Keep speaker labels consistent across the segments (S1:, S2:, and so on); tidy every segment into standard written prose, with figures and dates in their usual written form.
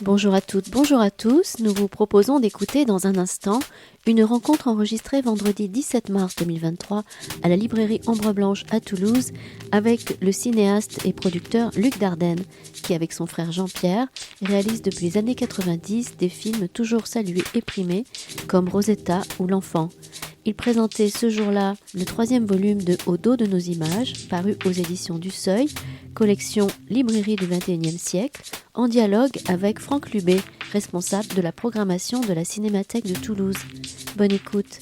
S1: Bonjour à toutes, bonjour à tous. Nous vous proposons d'écouter dans un instant une rencontre enregistrée vendredi 17 mars 2023 à la librairie Ombre Blanche à Toulouse avec le cinéaste et producteur Luc Dardenne qui, avec son frère Jean-Pierre, réalise depuis les années 90 des films toujours salués et primés comme Rosetta ou L'Enfant. Il présentait ce jour-là le 3e volume de Au dos de nos images, paru aux éditions du Seuil, collection Librairie du XXIe siècle, en dialogue avec Franck Lubé, responsable de la programmation de la Cinémathèque de Toulouse. Bonne écoute.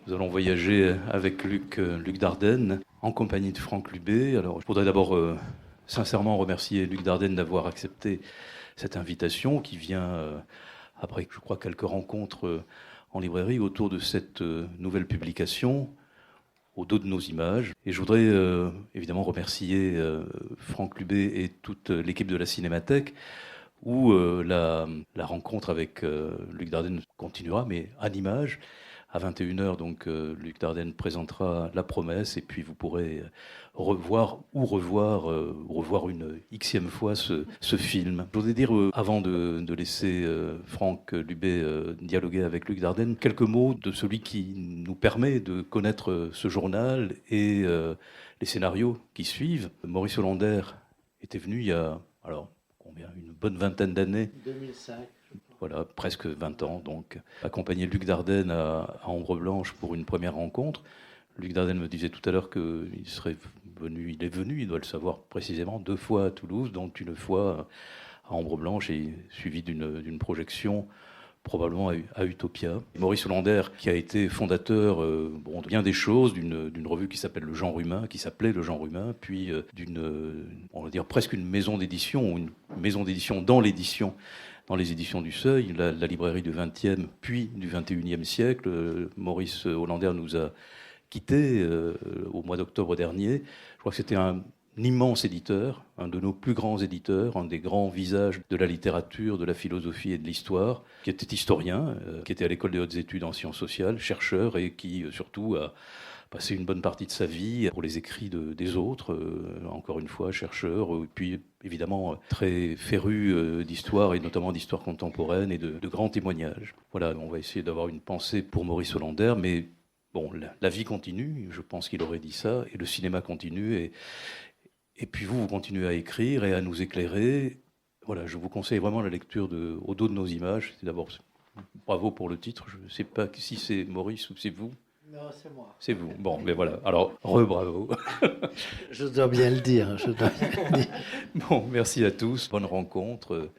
S2: Nous allons voyager avec Luc Dardenne en compagnie de Franck Lubé. Alors, je voudrais d'abord sincèrement remercier Luc Dardenne d'avoir accepté cette invitation qui vient après, je crois, quelques rencontres en librairie autour de cette nouvelle publication, Au dos de nos images. Et je voudrais évidemment remercier Franck Lubé et toute l'équipe de la Cinémathèque, où la rencontre avec Luc Dardenne continuera, mais à l'image. À 21h, donc, Luc Dardenne présentera La Promesse, et puis vous pourrez revoir une xème fois ce film. Je voudrais dire, avant de laisser Franck Lubé dialoguer avec Luc Dardenne, quelques mots de celui qui nous permet de connaître ce journal et les scénarios qui suivent. Maurice Hollander était venu il y a, une bonne vingtaine d'années.
S3: 2005.
S2: Voilà, presque 20 ans, donc, accompagner Luc Dardenne à Ombre Blanche pour une première rencontre. Luc Dardenne me disait tout à l'heure qu'il est venu, il doit le savoir précisément, 2 fois à Toulouse, dont une fois à Ombre Blanche, et suivi d'une projection probablement à Utopia. Maurice Hollander, qui a été fondateur de bien des choses, d'une revue qui s'appelait Le Genre Humain, puis on va dire presque une maison d'édition, ou une maison d'édition dans l'édition, dans les éditions du Seuil, la librairie du XXe puis du XXIe siècle. Maurice Hollander nous a quittés au mois d'octobre dernier. Je crois que c'était un immense éditeur, un de nos plus grands éditeurs, un des grands visages de la littérature, de la philosophie et de l'histoire, qui était historien, qui était à l'école des hautes études en sciences sociales, chercheur, et qui surtout a passé une bonne partie de sa vie pour les écrits des autres, encore une fois, chercheur, et puis évidemment très féru d'histoire, et notamment d'histoire contemporaine, et de grands témoignages. Voilà, on va essayer d'avoir une pensée pour Maurice Hollander, mais bon, la vie continue, je pense qu'il aurait dit ça, et le cinéma continue, et puis vous continuez à écrire et à nous éclairer. Voilà, je vous conseille vraiment la lecture de Au dos de nos images. C'est d'abord, bravo pour le titre, je ne sais pas si c'est Maurice ou c'est vous.
S3: Non, c'est moi.
S2: C'est vous. Bon, mais voilà. Alors, bravo.
S3: Je dois bien le dire.
S2: Bon, merci à tous. Bonne rencontre.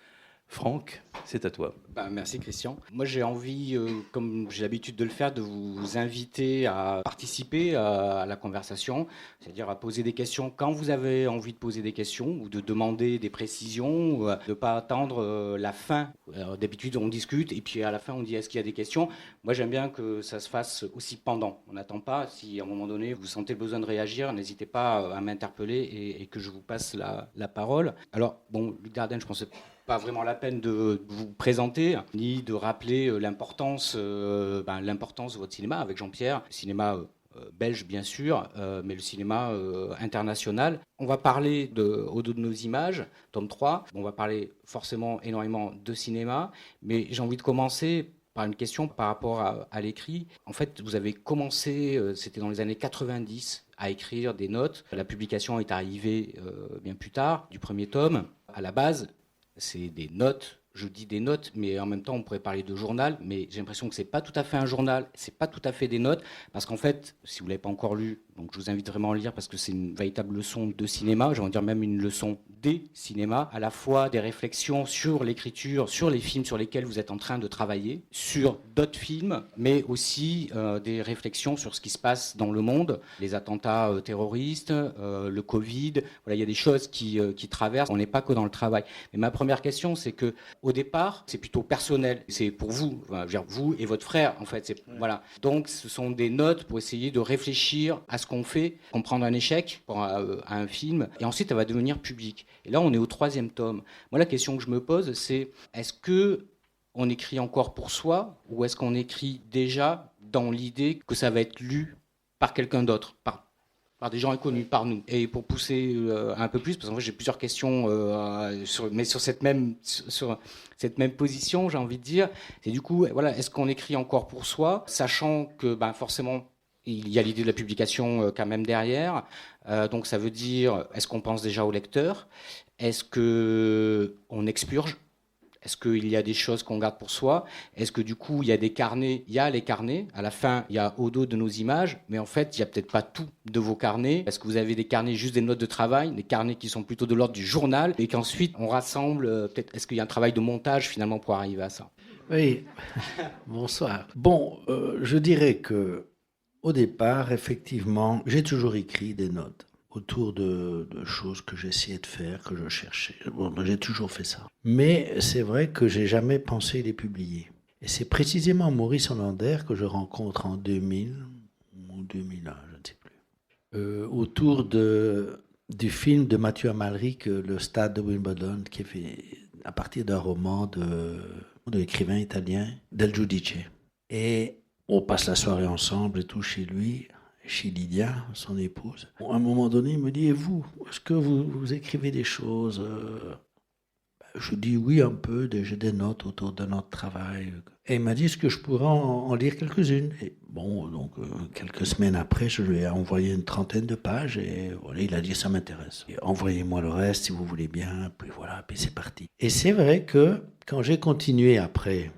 S2: Franck, c'est à toi.
S4: Merci Christian. Moi j'ai envie, comme j'ai l'habitude de le faire, de vous inviter à participer à la conversation, c'est-à-dire à poser des questions quand vous avez envie de poser des questions ou de demander des précisions, ou de ne pas attendre la fin. Alors, d'habitude on discute et puis à la fin on dit est-ce qu'il y a des questions. Moi j'aime bien que ça se fasse aussi pendant. On n'attend pas, si à un moment donné vous sentez le besoin de réagir, n'hésitez pas à m'interpeller et que je vous passe la parole. Alors bon, Luc Dardenne, je pense pas vraiment la peine de vous présenter, ni de rappeler l'importance de votre cinéma avec Jean-Pierre, le cinéma belge bien sûr, mais le cinéma international. On va parler Au dos de nos images, tome 3. On va parler forcément énormément de cinéma, mais j'ai envie de commencer par une question par rapport à l'écrit. En fait, vous avez commencé, c'était dans les années 90, à écrire des notes. La publication est arrivée bien plus tard, du premier tome. À la base, c'est des notes. Je dis des notes, mais en même temps, on pourrait parler de journal, mais j'ai l'impression que c'est pas tout à fait un journal, c'est pas tout à fait des notes, parce qu'en fait, si vous l'avez pas encore lu, donc je vous invite vraiment à le lire parce que c'est une véritable leçon de cinéma, j'ai envie de dire même une leçon des cinémas, à la fois des réflexions sur l'écriture, sur les films sur lesquels vous êtes en train de travailler, sur d'autres films, mais aussi des réflexions sur ce qui se passe dans le monde, les attentats terroristes, le Covid, voilà, il y a des choses qui traversent, on n'est pas que dans le travail. Mais ma première question, c'est que au départ, c'est plutôt personnel, c'est pour vous, enfin, je veux dire, vous et votre frère, en fait, voilà. Donc, ce sont des notes pour essayer de réfléchir à ce qu'on fait, comprendre un échec à un film, et ensuite, ça va devenir public. Et là, on est au 3e tome. Moi, la question que je me pose, c'est est-ce que on écrit encore pour soi ou est-ce qu'on écrit déjà dans l'idée que ça va être lu par quelqu'un d'autre, par des gens inconnus, par nous. Et pour pousser un peu plus, parce qu'en fait j'ai plusieurs questions, mais sur cette même position, j'ai envie de dire, c'est du coup, voilà, est-ce qu'on écrit encore pour soi, sachant que forcément, il y a l'idée de la publication quand même derrière, donc ça veut dire, est-ce qu'on pense déjà au lecteur? Est-ce qu'on expurge? Est-ce qu'il y a des choses qu'on garde pour soi? Est-ce que du coup, il y a des carnets? Il y a les carnets. À la fin, il y a au dos de nos images. Mais en fait, il n'y a peut-être pas tout de vos carnets. Est-ce que vous avez des carnets juste des notes de travail, des carnets qui sont plutôt de l'ordre du journal et qu'ensuite, on rassemble peut-être. Est-ce qu'il y a un travail de montage finalement pour arriver à ça?
S3: Oui, bonsoir. Bon, je dirais que au départ, effectivement, j'ai toujours écrit des notes autour de choses que j'essayais de faire, que je cherchais. Bon, j'ai toujours fait ça. Mais c'est vrai que j'ai jamais pensé les publier. Et c'est précisément Maurice Hollander que je rencontre en 2000 ou 2001, je ne sais plus, autour du film de Mathieu Amalric, Le Stade de Wimbledon, qui est fait à partir d'un roman de l'écrivain italien Del Giudice. Et on passe la soirée ensemble et tout chez lui, chez Lydia, son épouse. À un moment donné, il me dit, et vous, est-ce que vous écrivez des choses? Je dis oui, un peu, j'ai des notes autour de notre travail. Et il m'a dit, est-ce que je pourrais en lire quelques-unes? Et bon, donc quelques semaines après, je lui ai envoyé une trentaine de pages et voilà, il a dit, ça m'intéresse. Et envoyez-moi le reste si vous voulez bien, puis voilà, puis c'est parti. Et c'est vrai que quand j'ai continué après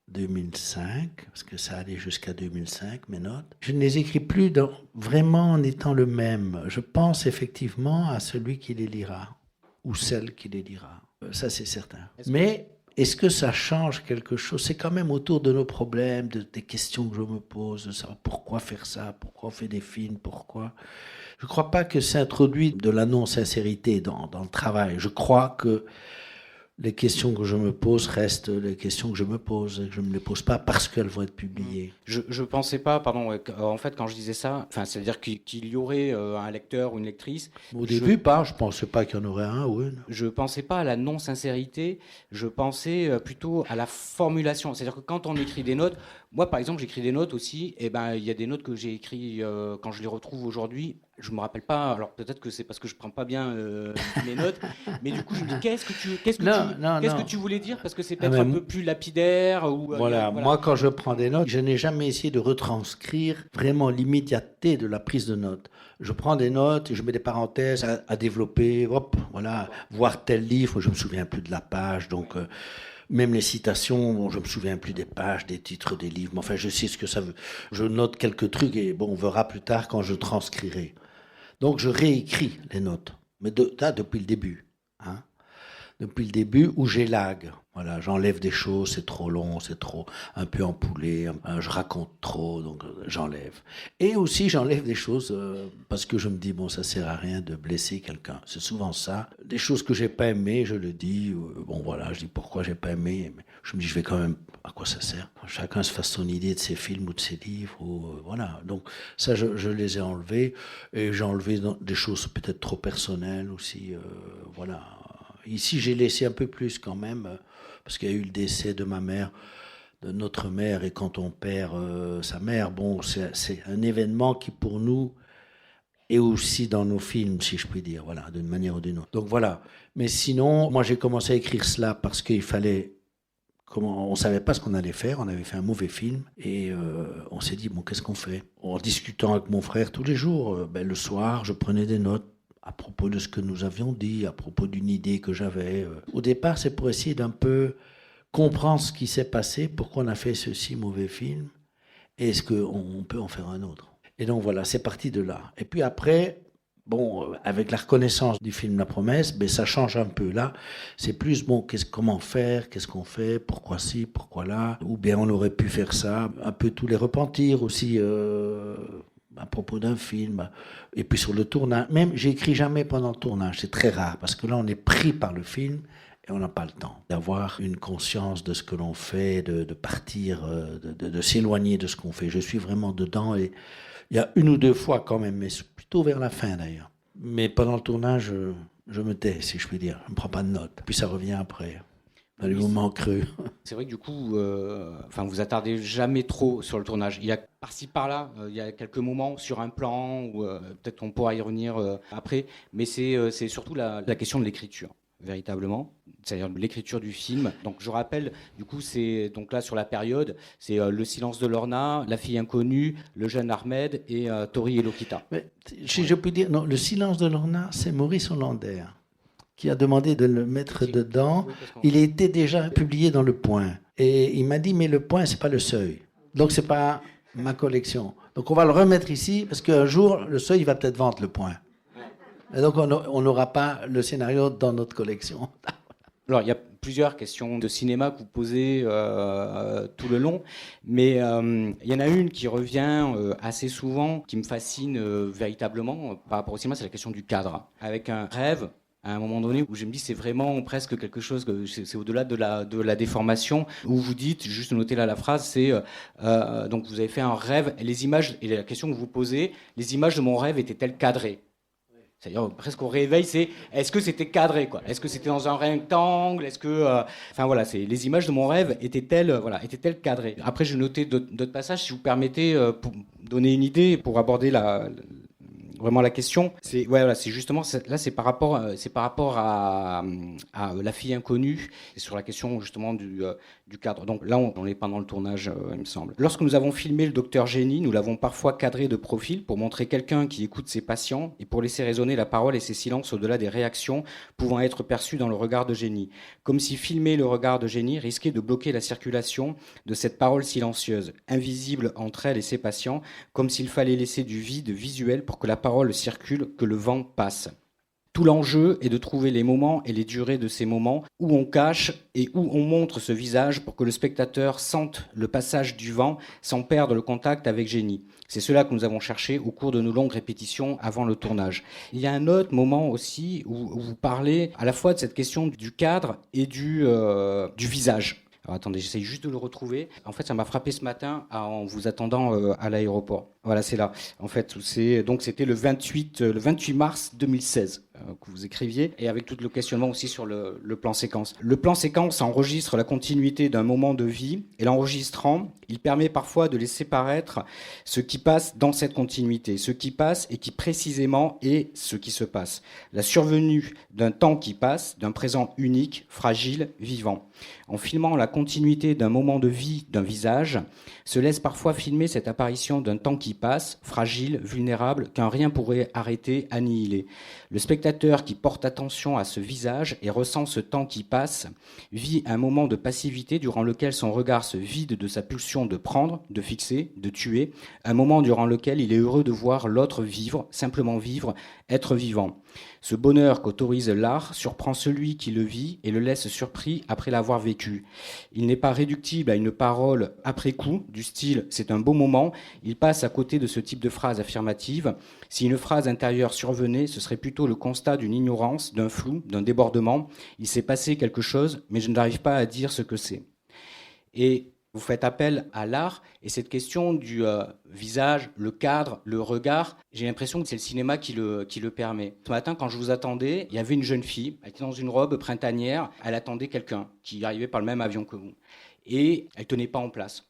S3: 2005, parce que ça allait jusqu'à 2005, mes notes, je ne les écris plus vraiment en étant le même. Je pense effectivement à celui qui les lira, ou celle qui les lira. Ça, c'est certain. Mais est-ce que ça change quelque chose? C'est quand même autour de nos problèmes, des questions que je me pose, de savoir pourquoi faire ça, pourquoi on fait des films, pourquoi. Je ne crois pas que ça introduit de la non-sincérité dans le travail. Je crois que les questions que je me pose restent les questions que je me pose, et que je ne me les pose pas parce qu'elles vont être publiées.
S4: Je pensais pas, pardon, en fait, quand je disais ça, c'est-à-dire qu'il y aurait un lecteur ou une lectrice.
S3: Au début, je pensais pas qu'il y en aurait un ou une.
S4: Je pensais pas à la non-sincérité, je pensais plutôt à la formulation. C'est-à-dire que quand on écrit des notes, moi, par exemple, j'écris des notes aussi, et il y a des notes que j'ai écrites quand je les retrouve aujourd'hui. Je me rappelle pas, alors peut-être que c'est parce que je prends pas bien mes notes, mais du coup je me dis qu'est-ce que tu voulais dire, parce que c'est peut-être un peu plus lapidaire ou
S3: voilà, moi quand je prends des notes, je n'ai jamais essayé de retranscrire vraiment l'immédiateté de la prise de notes. Je prends des notes et je mets des parenthèses à développer, hop, voilà, voir tel livre, je me souviens plus de la page, donc même les citations, bon, je me souviens plus des pages, des titres des livres, mais enfin je sais ce que ça veut. Je note quelques trucs et bon, on verra plus tard quand je transcrirai. Donc je réécris les notes, mais depuis le début, hein, depuis le début où j'élague. Voilà, j'enlève des choses, c'est trop long, c'est trop un peu empoulé, je raconte trop, donc j'enlève. Et aussi j'enlève des choses parce que je me dis bon, ça sert à rien de blesser quelqu'un. C'est souvent ça. Des choses que j'ai pas aimées, je le dis. Bon voilà, je dis pourquoi j'ai pas aimé. Mais je me dis je vais quand même. À quoi ça sert? Chacun se fasse son idée de ses films ou de ses livres. Voilà. Donc ça, je les ai enlevés et j'ai enlevé des choses peut-être trop personnelles aussi. Voilà. Ici, j'ai laissé un peu plus quand même. Parce qu'il y a eu le décès de ma mère, de notre mère, et quand on perd sa mère, bon, c'est un événement qui pour nous est aussi dans nos films, si je puis dire, voilà, d'une manière ou d'une autre. Donc voilà. Mais sinon, moi j'ai commencé à écrire cela parce qu'il fallait, on ne savait pas ce qu'on allait faire, on avait fait un mauvais film, et on s'est dit, bon, qu'est-ce qu'on fait? En discutant avec mon frère tous les jours, le soir, je prenais des notes à propos de ce que nous avions dit, à propos d'une idée que j'avais. Au départ, c'est pour essayer d'un peu comprendre ce qui s'est passé, pourquoi on a fait ce si mauvais film, et est-ce qu'on peut en faire un autre. Et donc voilà, c'est parti de là. Et puis après, bon, avec la reconnaissance du film La Promesse, ça change un peu. Là, c'est plus, bon, comment faire, qu'est-ce qu'on fait, pourquoi ci, pourquoi là, ou bien on aurait pu faire ça, un peu tous les repentirs aussi, à propos d'un film, et puis sur le tournage. Même, j'écris jamais pendant le tournage, c'est très rare, parce que là, on est pris par le film, et on n'a pas le temps d'avoir une conscience de ce que l'on fait, de partir, de s'éloigner de ce qu'on fait. Je suis vraiment dedans, et il y a une ou deux fois quand même, mais c'est plutôt vers la fin d'ailleurs. Mais pendant le tournage, je me tais, si je puis dire. Je ne prends pas de notes, puis ça revient après. Dans les moments creux.
S4: C'est vrai que du coup, vous attardez jamais trop sur le tournage. Il y a par-ci par-là, il y a quelques moments sur un plan, ou peut-être on pourra y revenir après, mais c'est surtout la question de l'écriture, véritablement, c'est-à-dire de l'écriture du film. Donc je rappelle, du coup, c'est donc là sur la période, c'est Le silence de Lorna, La fille inconnue, Le jeune Ahmed et Tori et Lokita.
S3: Mais, si je peux dire, non, Le silence de Lorna, c'est Maurice Hollander qui a demandé de le mettre dedans. Il était déjà publié dans Le Point. Et il m'a dit, mais Le Point, c'est pas Le Seuil. Donc, c'est pas ma collection. Donc, on va le remettre ici, parce qu'un jour, Le Seuil va peut-être vendre Le Point. Et donc, on n'aura pas le scénario dans notre collection.
S4: Alors, il y a plusieurs questions de cinéma que vous posez tout le long, mais il y en a une qui revient assez souvent, qui me fascine véritablement par rapport au cinéma, c'est la question du cadre. Avec un rêve, à un moment donné, où je me dis c'est vraiment presque quelque chose, c'est au-delà de la déformation, où vous dites, juste notez là la phrase, c'est donc vous avez fait un rêve, et les images, et la question que vous posez, les images de mon rêve étaient-elles cadrées ? C'est-à-dire presque au réveil, c'est est-ce que c'était cadré, quoi ? Est-ce que c'était dans un rectangle ? Est-ce que, c'est les images de mon rêve étaient-elles cadrées ? Après, je notais d'autres passages, si vous permettez, pour donner une idée, pour aborder vraiment la question. C'est justement là, c'est par rapport à La fille inconnue, et sur la question justement du cadre. Donc là, on n'est pas dans le tournage, il me semble. Lorsque nous avons filmé le docteur Génie, nous l'avons parfois cadré de profil pour montrer quelqu'un qui écoute ses patients et pour laisser résonner la parole et ses silences au-delà des réactions pouvant être perçues dans le regard de Génie. Comme si filmer le regard de Génie risquait de bloquer la circulation de cette parole silencieuse, invisible entre elle et ses patients, comme s'il fallait laisser du vide visuel pour que la parole circule, que le vent passe. Tout l'enjeu est de trouver les moments et les durées de ces moments où on cache et où on montre ce visage pour que le spectateur sente le passage du vent sans perdre le contact avec Génie. C'est cela que nous avons cherché au cours de nos longues répétitions avant le tournage. Il y a un autre moment aussi où vous parlez à la fois de cette question du cadre et du visage. Alors attendez, j'essaye juste de le retrouver. En fait, ça m'a frappé ce matin en vous attendant à l'aéroport. Voilà, c'est là. En fait, c'était le 28 mars 2016 que vous écriviez, et avec tout le questionnement aussi sur le plan séquence. Le plan séquence enregistre la continuité d'un moment de vie, et l'enregistrant, il permet parfois de laisser paraître ce qui passe dans cette continuité, ce qui passe et qui précisément est ce qui se passe. La survenue d'un temps qui passe, d'un présent unique, fragile, vivant. En filmant la continuité d'un moment de vie d'un visage, se laisse parfois filmer cette apparition d'un temps qui passe, fragile, vulnérable, qu'un rien pourrait arrêter, annihiler. Le spectateur qui porte attention à ce visage et ressent ce temps qui passe, vit un moment de passivité durant lequel son regard se vide de sa pulsion de prendre, de fixer, de tuer, un moment durant lequel il est heureux de voir l'autre vivre, simplement vivre, être vivant. Ce bonheur qu'autorise l'art surprend celui qui le vit et le laisse surpris après l'avoir vécu. Il n'est pas réductible à une parole après coup, du style « c'est un beau moment », il passe à côté de ce type de phrase affirmative. Si une phrase intérieure survenait, ce serait plutôt le constat d'une ignorance, d'un flou, d'un débordement. Il s'est passé quelque chose, mais je n'arrive pas à dire ce que c'est. Et vous faites appel à l'art, et cette question du visage, le cadre, le regard, j'ai l'impression que c'est le cinéma qui le permet. Ce matin, quand je vous attendais, il y avait une jeune fille, elle était dans une robe printanière, elle attendait quelqu'un qui arrivait par le même avion que vous. Et elle ne tenait pas en place.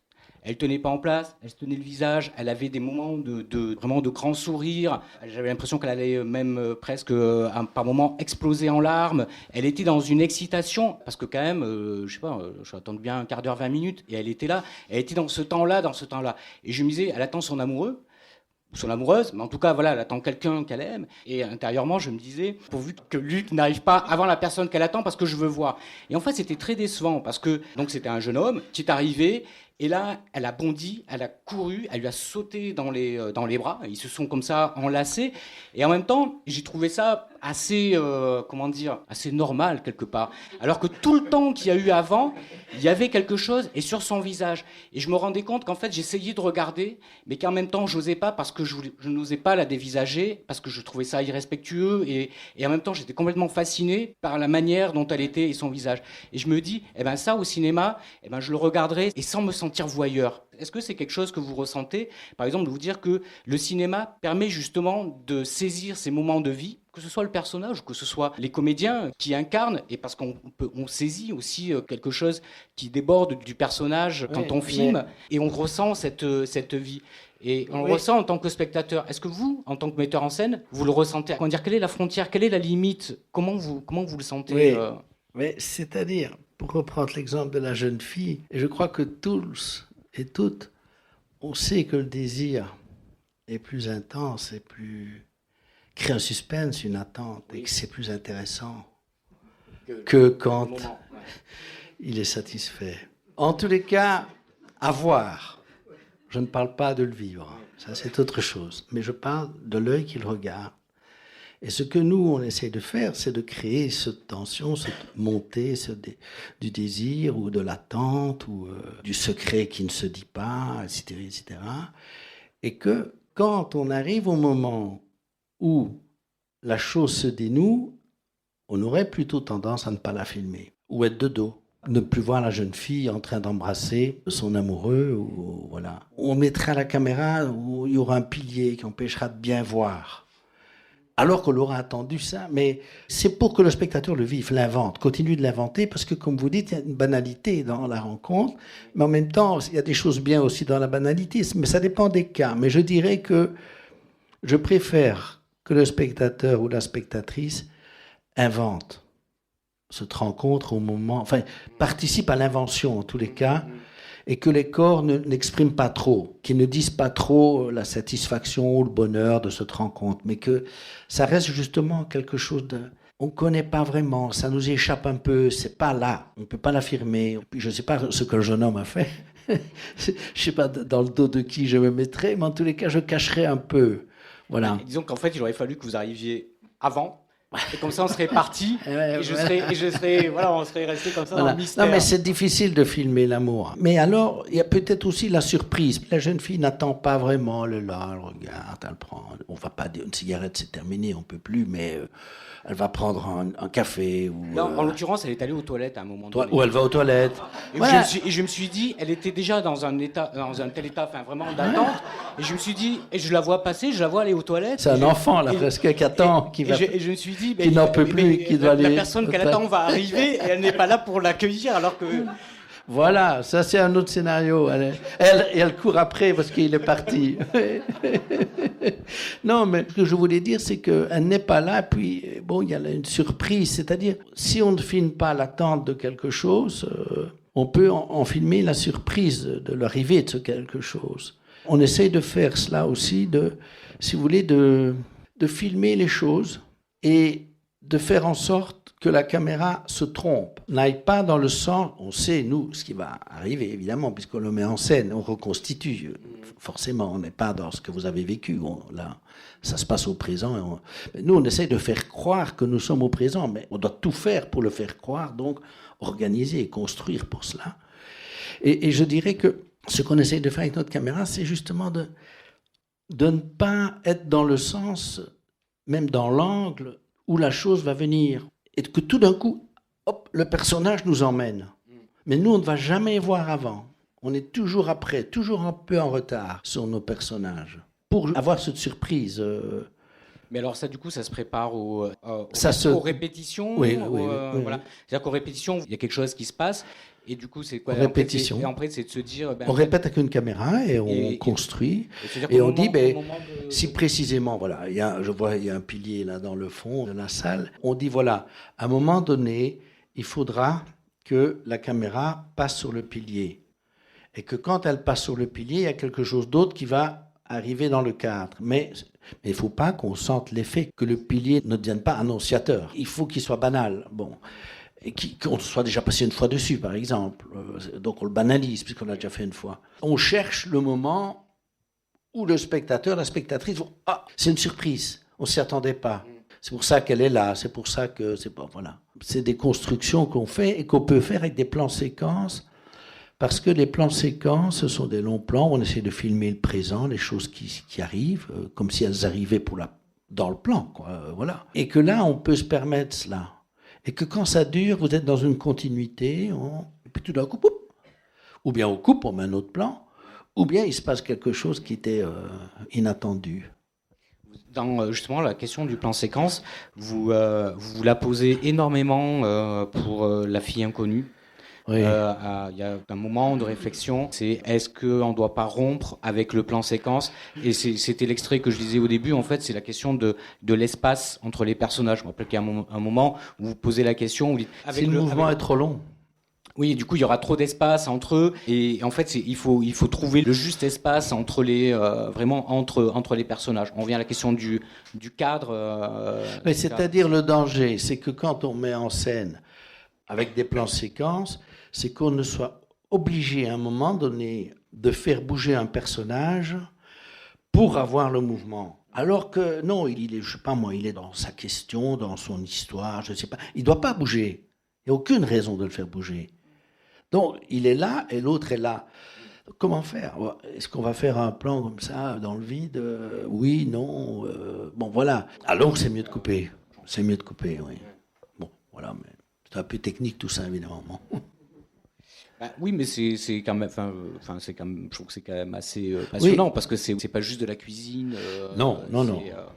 S4: Elle tenait pas en place, elle se tenait le visage, elle avait des moments vraiment de grand sourire. J'avais l'impression qu'elle allait même presque par moments exploser en larmes. Elle était dans une excitation, parce que quand même, je attendais bien un quart d'heure, 20 minutes, et elle était là. Elle était dans ce temps-là. Et je me disais, elle attend son amoureux, son amoureuse, mais en tout cas, voilà, elle attend quelqu'un qu'elle aime. Et intérieurement, je me disais, pourvu que Luc n'arrive pas avant la personne qu'elle attend, parce que je veux voir. Et en fait, c'était très décevant, parce que donc c'était un jeune homme qui est arrivé. Et là, elle a bondi, elle a couru, elle lui a sauté dans les bras. Ils se sont comme ça enlacés. Et en même temps, j'ai trouvé ça assez, assez normal quelque part. Alors que tout le temps qu'il y a eu avant, il y avait quelque chose, et sur son visage. Et je me rendais compte qu'en fait, j'essayais de regarder, mais qu'en même temps, j'osais pas parce que je n'osais pas la dévisager, parce que je trouvais ça irrespectueux. Et en même temps, j'étais complètement fasciné par la manière dont elle était et son visage. Et je me dis, ça au cinéma, je le regarderai et sans me sentir sentir voyeur. Est-ce que c'est quelque chose que vous ressentez, par exemple, de vous dire que le cinéma permet justement de saisir ces moments de vie, que ce soit le personnage, que ce soit les comédiens qui incarnent, et parce qu'on saisit aussi quelque chose qui déborde du personnage quand on filme, et on ressent cette vie. Et on le ressent en tant que spectateur. Est-ce que vous, en tant que metteur en scène, vous le ressentez? Comment dire, quelle est la frontière, quelle est la limite? Comment vous le sentez?
S3: Mais c'est-à-dire, pour reprendre l'exemple de la jeune fille, je crois que tous et toutes, on sait que le désir est plus intense et plus crée un suspense, une attente, et que c'est plus intéressant que quand il est satisfait. En tous les cas, à voir. Je ne parle pas de le vivre, ça c'est autre chose, mais je parle de l'œil qui le regarde. Et ce que nous, on essaie de faire, c'est de créer cette tension, cette montée du désir ou de l'attente ou du secret qui ne se dit pas, etc., etc. Et que quand on arrive au moment où la chose se dénoue, on aurait plutôt tendance à ne pas la filmer ou être de dos. Ne plus voir la jeune fille en train d'embrasser son amoureux. Ou, voilà. On mettra la caméra où il y aura un pilier qui empêchera de bien voir. Alors qu'on aura attendu ça. Mais c'est pour que le spectateur le vive, l'invente, continue de l'inventer, parce que, comme vous dites, il y a une banalité dans la rencontre. Mais en même temps, il y a des choses bien aussi dans la banalité. Mais ça dépend des cas. Mais je dirais que je préfère que le spectateur ou la spectatrice invente cette rencontre au moment, enfin, participe à l'invention en tous les cas, et que les corps n'expriment pas trop, qu'ils ne disent pas trop la satisfaction ou le bonheur de cette rencontre, mais que ça reste justement quelque chose de... On ne connaît pas vraiment, ça nous échappe un peu, c'est pas là, on ne peut pas l'affirmer. Je ne sais pas ce que le jeune homme a fait, je ne sais pas dans le dos de qui je me mettrais, mais en tous les cas, je cacherai un peu. Voilà.
S4: Disons qu'en fait, il aurait fallu que vous arriviez avant. Et comme ça, on serait parti, et je serais, voilà, on serait resté comme ça dans le mystère.
S3: Non, mais c'est difficile de filmer l'amour. Mais alors, il y a peut-être aussi la surprise. La jeune fille n'attend pas vraiment, elle est là, elle regarde, elle prend. On va pas dire une cigarette, c'est terminé, on peut plus, mais elle va prendre un café. Ou,
S4: non, en l'occurrence, elle est allée aux toilettes à un moment donné.
S3: Ou elle va aux toilettes.
S4: Et voilà. Je me suis dit, elle était déjà dans un tel état, enfin vraiment d'attente. Et je me suis dit, et je la vois passer, je la vois aller aux toilettes.
S3: C'est un enfant là, presque qui attend, qui va.
S4: Et je me suis dit,
S3: qui n'en peut plus, qui doit aller.
S4: La personne qu'elle attend va arriver et elle n'est pas là pour l'accueillir, alors que.
S3: Voilà, ça c'est un autre scénario. Elle court après parce qu'il est parti. Non, mais ce que je voulais dire, c'est qu'elle n'est pas là, puis bon, il y a une surprise. C'est-à-dire, si on ne filme pas l'attente de quelque chose, on peut en filmer la surprise de l'arrivée de ce quelque chose. On essaye de faire cela aussi, si vous voulez, de filmer les choses et de faire en sorte que la caméra se trompe, n'aille pas dans le sens, on sait, nous, ce qui va arriver, évidemment, puisqu'on le met en scène, on reconstitue, forcément, on n'est pas dans ce que vous avez vécu, là, ça se passe au présent. Nous, on essaie de faire croire que nous sommes au présent, mais on doit tout faire pour le faire croire, donc organiser et construire pour cela. Et je dirais que ce qu'on essaie de faire avec notre caméra, c'est justement de ne pas être dans le sens, même dans l'angle, où la chose va venir. Et que tout d'un coup, hop, le personnage nous emmène. Mais nous, on ne va jamais voir avant. On est toujours après, toujours un peu en retard sur nos personnages. Pour avoir cette surprise.
S4: Mais alors ça, du coup, ça se prépare aux répétitions.
S3: Oui.
S4: Voilà. C'est-à-dire qu'aux répétitions, il y a quelque chose qui se passe. Et du coup, c'est quoi?
S3: Répétition.
S4: Et après, c'est de se dire...
S3: on répète avec une caméra et on construit. Et on dit, si précisément, voilà, je vois, il y a un pilier là dans le fond de la salle. On dit, voilà, à un moment donné, il faudra que la caméra passe sur le pilier. Et que quand elle passe sur le pilier, il y a quelque chose d'autre qui va arriver dans le cadre. Mais il ne faut pas qu'on sente l'effet que le pilier ne devienne pas annonciateur. Il faut qu'il soit banal. Bon. Et qu'on soit déjà passé une fois dessus, par exemple. Donc on le banalise, puisqu'on l'a déjà fait une fois. On cherche le moment où le spectateur, la spectatrice, vont, ah, c'est une surprise, on ne s'y attendait pas. C'est pour ça qu'elle est là, c'est pour ça que... Voilà. C'est des constructions qu'on fait et qu'on peut faire avec des plans séquences, parce que les plans séquences, ce sont des longs plans où on essaie de filmer le présent, les choses qui arrivent, comme si elles arrivaient dans le plan, quoi, voilà. Et que là, on peut se permettre cela. Et que quand ça dure, vous êtes dans une continuité, et puis tout d'un coup, Ou bien on coupe, on met un autre plan, ou bien il se passe quelque chose qui était inattendu.
S4: Dans justement la question du plan séquence, vous la posez énormément pour La fille inconnue.
S3: Oui.
S4: Il y a un moment de réflexion, c'est est-ce qu'on ne doit pas rompre avec le plan séquence? Et c'était l'extrait que je disais au début, en fait, c'est la question de l'espace entre les personnages. Je me rappelle qu'il y a un moment où vous posez la question... Vous dites,
S3: Si le mouvement est trop long.
S4: Oui, du coup, il y aura trop d'espace entre eux. Et en fait, il faut trouver le juste espace entre vraiment entre les personnages. On revient à la question du cadre.
S3: Mais c'est-à-dire le danger, c'est que quand on met en scène avec des plans séquences, c'est qu'on ne soit obligé à un moment donné de faire bouger un personnage pour avoir le mouvement. Alors que non, il est, je sais pas moi, il est dans sa question, dans son histoire, je sais pas. Il doit pas bouger. Il n'y a aucune raison de le faire bouger. Donc il est là et l'autre est là. Comment faire? Est-ce qu'on va faire un plan comme ça dans le vide? Oui, non. Bon, voilà. Alors c'est mieux de couper. C'est mieux de couper, oui. Bon, voilà, mais c'est un peu technique tout ça, évidemment.
S4: Bah, oui, mais c'est quand même, c'est quand même, je trouve que c'est quand même assez passionnant, oui. Parce que c'est pas juste de la cuisine.
S3: Non.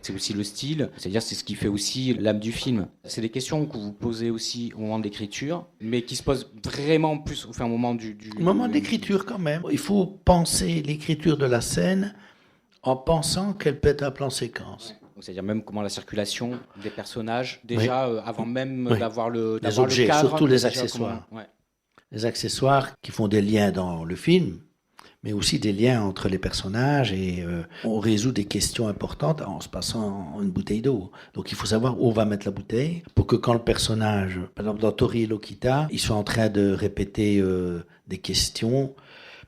S4: C'est aussi le style. C'est-à-dire, c'est ce qui fait aussi l'âme du film. C'est des questions que vous posez aussi au moment de l'écriture, mais qui se posent vraiment plus au moment du
S3: moment d'écriture quand même. Il faut penser l'écriture de la scène en pensant qu'elle peut être un plan séquence.
S4: C'est-à-dire même comment la circulation des personnages, déjà avant même d'avoir
S3: les objets,
S4: le cadre,
S3: surtout les accessoires. Les accessoires qui font des liens dans le film, mais aussi des liens entre les personnages et on résout des questions importantes en se passant une bouteille d'eau. Donc il faut savoir où on va mettre la bouteille pour que quand le personnage, par exemple dans Tori et Lokita, ils soient en train de répéter des questions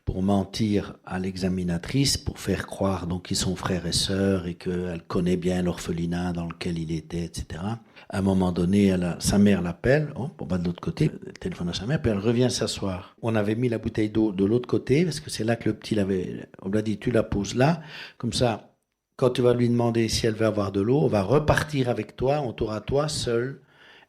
S3: pour mentir à l'examinatrice, pour faire croire donc qu'ils sont frères et sœurs et qu'elle connaît bien l'orphelinat dans lequel il était, etc. À un moment donné, sa mère l'appelle, on va de l'autre côté, elle téléphone à sa mère, puis elle revient s'asseoir. On avait mis la bouteille d'eau de l'autre côté, parce que c'est là que le petit on lui a dit, tu la poses là, comme ça, quand tu vas lui demander si elle veut avoir de l'eau, on va repartir avec toi, on t'aura toi seul,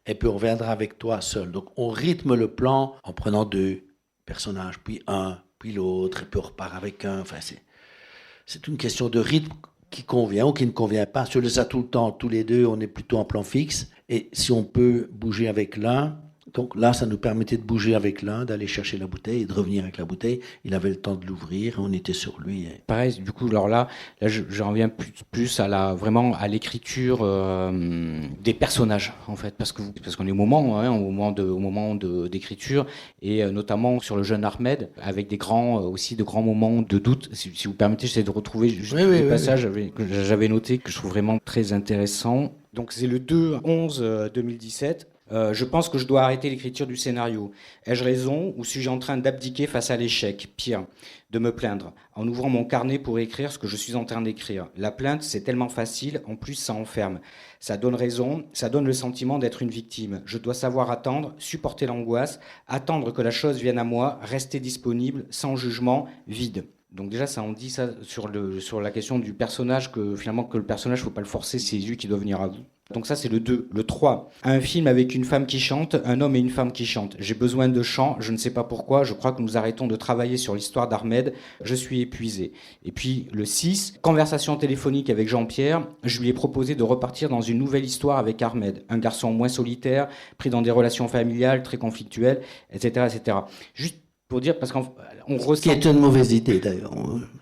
S3: et puis on reviendra avec toi seul. Donc on rythme le plan en prenant 2 personnages, puis un, puis l'autre, et puis on repart avec un. Enfin, c'est une question de rythme qui convient ou qui ne convient pas. Si on les a tout le temps, tous les 2, on est plutôt en plan fixe. Et si on peut bouger avec l'un, donc là, ça nous permettait de bouger avec l'un, d'aller chercher la bouteille et de revenir avec la bouteille. Il avait le temps de l'ouvrir, on était sur lui.
S4: Pareil, du coup, alors là je reviens plus vraiment à l'écriture des personnages, en fait, parce qu'on est au moment d'écriture, et notamment sur le jeune Ahmed, avec de grands moments de doute. Si vous permettez, j'essaie de retrouver juste des passages que j'avais notés, que je trouve vraiment très intéressants. Donc c'est le 2/11/2017. Je pense que je dois arrêter l'écriture du scénario. Ai-je raison ou suis-je en train d'abdiquer face à l'échec? Pire, de me plaindre, en ouvrant mon carnet pour écrire ce que je suis en train d'écrire. La plainte, c'est tellement facile, en plus ça enferme. Ça donne raison, ça donne le sentiment d'être une victime. Je dois savoir attendre, supporter l'angoisse, attendre que la chose vienne à moi, rester disponible, sans jugement, vide. Donc déjà, ça en dit ça sur la question du personnage, que finalement, que le personnage, faut pas le forcer, c'est lui qui doit venir à vous. Donc ça, c'est le 2. Le 3, un film avec une femme qui chante, un homme et une femme qui chantent. J'ai besoin de chant, je ne sais pas pourquoi, je crois que nous arrêtons de travailler sur l'histoire d'Ahmed, je suis épuisé. Et puis le 6, conversation téléphonique avec Jean-Pierre, je lui ai proposé de repartir dans une nouvelle histoire avec Ahmed, un garçon moins solitaire, pris dans des relations familiales très conflictuelles, etc. etc. Juste pour dire, parce qu'on ressent...
S3: Ce qui est une mauvaise idée d'ailleurs,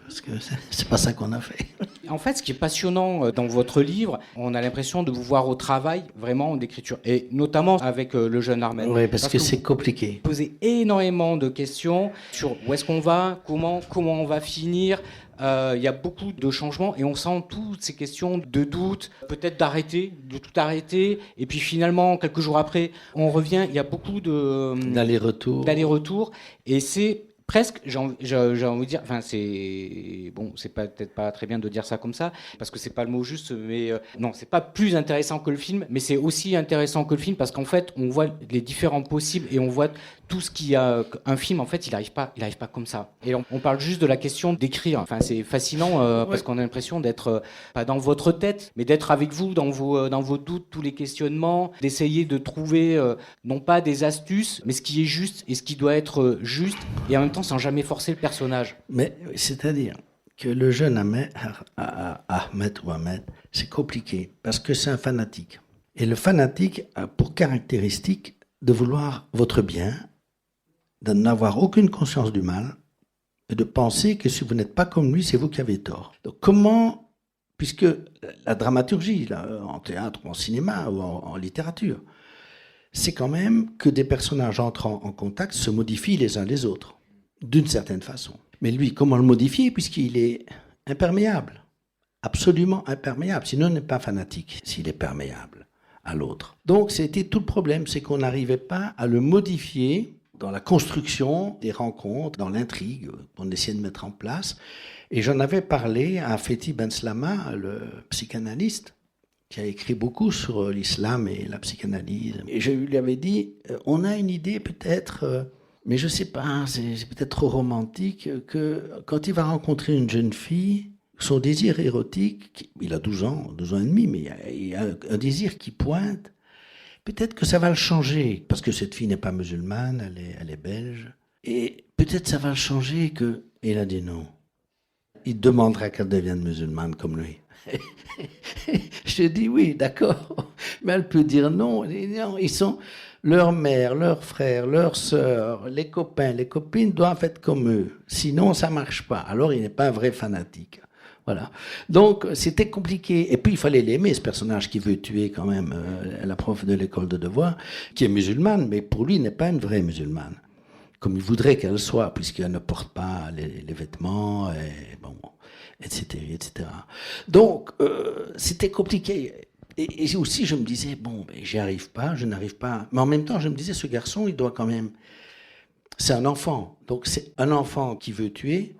S3: parce que c'est pas ça qu'on a fait.
S4: En fait, ce qui est passionnant dans votre livre, on a l'impression de vous voir au travail vraiment d'écriture, et notamment avec le jeune Ahmed.
S3: Oui, parce que c'est compliqué.
S4: Vous posez énormément de questions sur où est-ce qu'on va, comment on va finir. Il y a beaucoup de changements et on sent toutes ces questions de doute, peut-être de tout arrêter, et puis finalement, quelques jours après, on revient. Il y a beaucoup d'allers-retours, et c'est presque, j'ai envie de dire, enfin c'est peut-être pas très bien de dire ça comme ça, parce que c'est pas le mot juste, mais non, c'est pas plus intéressant que le film, mais c'est aussi intéressant que le film, parce qu'en fait, on voit les différents possibles et on voit tout ce qu'il y a. Un film, en fait, il arrive pas comme ça. Et on parle juste de la question d'écrire. Enfin, c'est fascinant parce qu'on a l'impression d'être pas dans votre tête, mais d'être avec vous dans vos doutes, tous les questionnements, d'essayer de trouver non pas des astuces, mais ce qui est juste et ce qui doit être juste. Et en même temps, façon sans jamais forcer le personnage.
S3: Mais c'est-à-dire que le jeune Ahmed, c'est compliqué parce que c'est un fanatique. Et le fanatique a pour caractéristique de vouloir votre bien, de n'avoir aucune conscience du mal et de penser que si vous n'êtes pas comme lui, c'est vous qui avez tort. Donc comment, puisque la dramaturgie, là, en théâtre ou en cinéma ou en littérature, c'est quand même que des personnages entrant en contact se modifient les uns les autres, d'une certaine façon. Mais lui, comment le modifier puisqu'il est imperméable, absolument imperméable, sinon il n'est pas fanatique, s'il est perméable à l'autre. Donc c'était tout le problème, c'est qu'on n'arrivait pas à le modifier dans la construction des rencontres, dans l'intrigue qu'on essayait de mettre en place. Et j'en avais parlé à Fethi Benslama, le psychanalyste, qui a écrit beaucoup sur l'islam et la psychanalyse. Et je lui avais dit, on a une idée peut-être, mais je ne sais pas, c'est peut-être trop romantique, que quand il va rencontrer une jeune fille, son désir érotique, il a 12 ans et demi, mais il y a un désir qui pointe, peut-être que ça va le changer, parce que cette fille n'est pas musulmane, elle est belge, et peut-être ça va le changer que... Et il a dit non. Il demandera qu'elle devienne musulmane comme lui. Je dis oui, d'accord, mais elle peut dire non. Non, ils sont leur mère, leur frère, leur sœur, les copains, les copines doivent être comme eux. Sinon, ça marche pas. Alors, il n'est pas un vrai fanatique. Voilà. Donc, c'était compliqué. Et puis, il fallait l'aimer, ce personnage qui veut tuer quand même la prof de l'école de devoir, qui est musulmane, mais pour lui, n'est pas une vraie musulmane, comme il voudrait qu'elle soit, puisqu'elle ne porte pas les vêtements, et bon, etc., etc. Donc, c'était compliqué. Et aussi, je me disais, bon, ben, j'y arrive pas, je n'arrive pas. Mais en même temps, je me disais, ce garçon, il doit quand même... C'est un enfant. Donc, c'est un enfant qui veut tuer,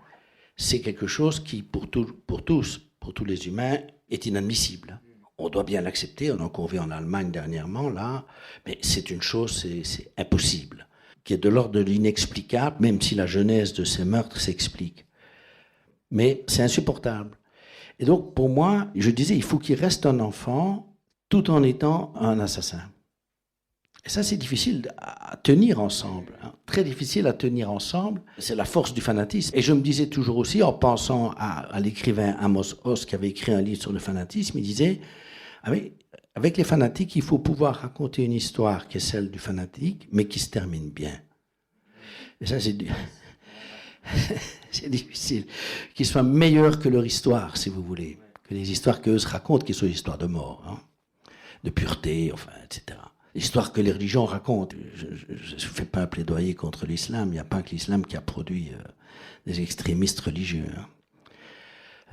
S3: c'est quelque chose qui, pour tous les humains, est inadmissible. On doit bien l'accepter. On a encore vu en Allemagne dernièrement, là. Mais c'est une chose, c'est impossible, qui est de l'ordre de l'inexplicable, même si la genèse de ces meurtres s'explique. Mais c'est insupportable. Et donc, pour moi, je disais, il faut qu'il reste un enfant tout en étant un assassin. Et ça, c'est difficile à tenir ensemble, hein. Très difficile à tenir ensemble. C'est la force du fanatisme. Et je me disais toujours aussi, en pensant à l'écrivain Amos Oz, qui avait écrit un livre sur le fanatisme, il disait, avec les fanatiques, il faut pouvoir raconter une histoire qui est celle du fanatique, mais qui se termine bien. Et ça, c'est difficile. Qu'ils soient meilleurs que leur histoire, si vous voulez. Que les histoires qu'eux se racontent, qui soient des histoires de mort, hein, de pureté, enfin, etc. L'histoire que les religions racontent. Je ne fais pas un plaidoyer contre l'islam. Il n'y a pas que l'islam qui a produit des extrémistes religieux, hein.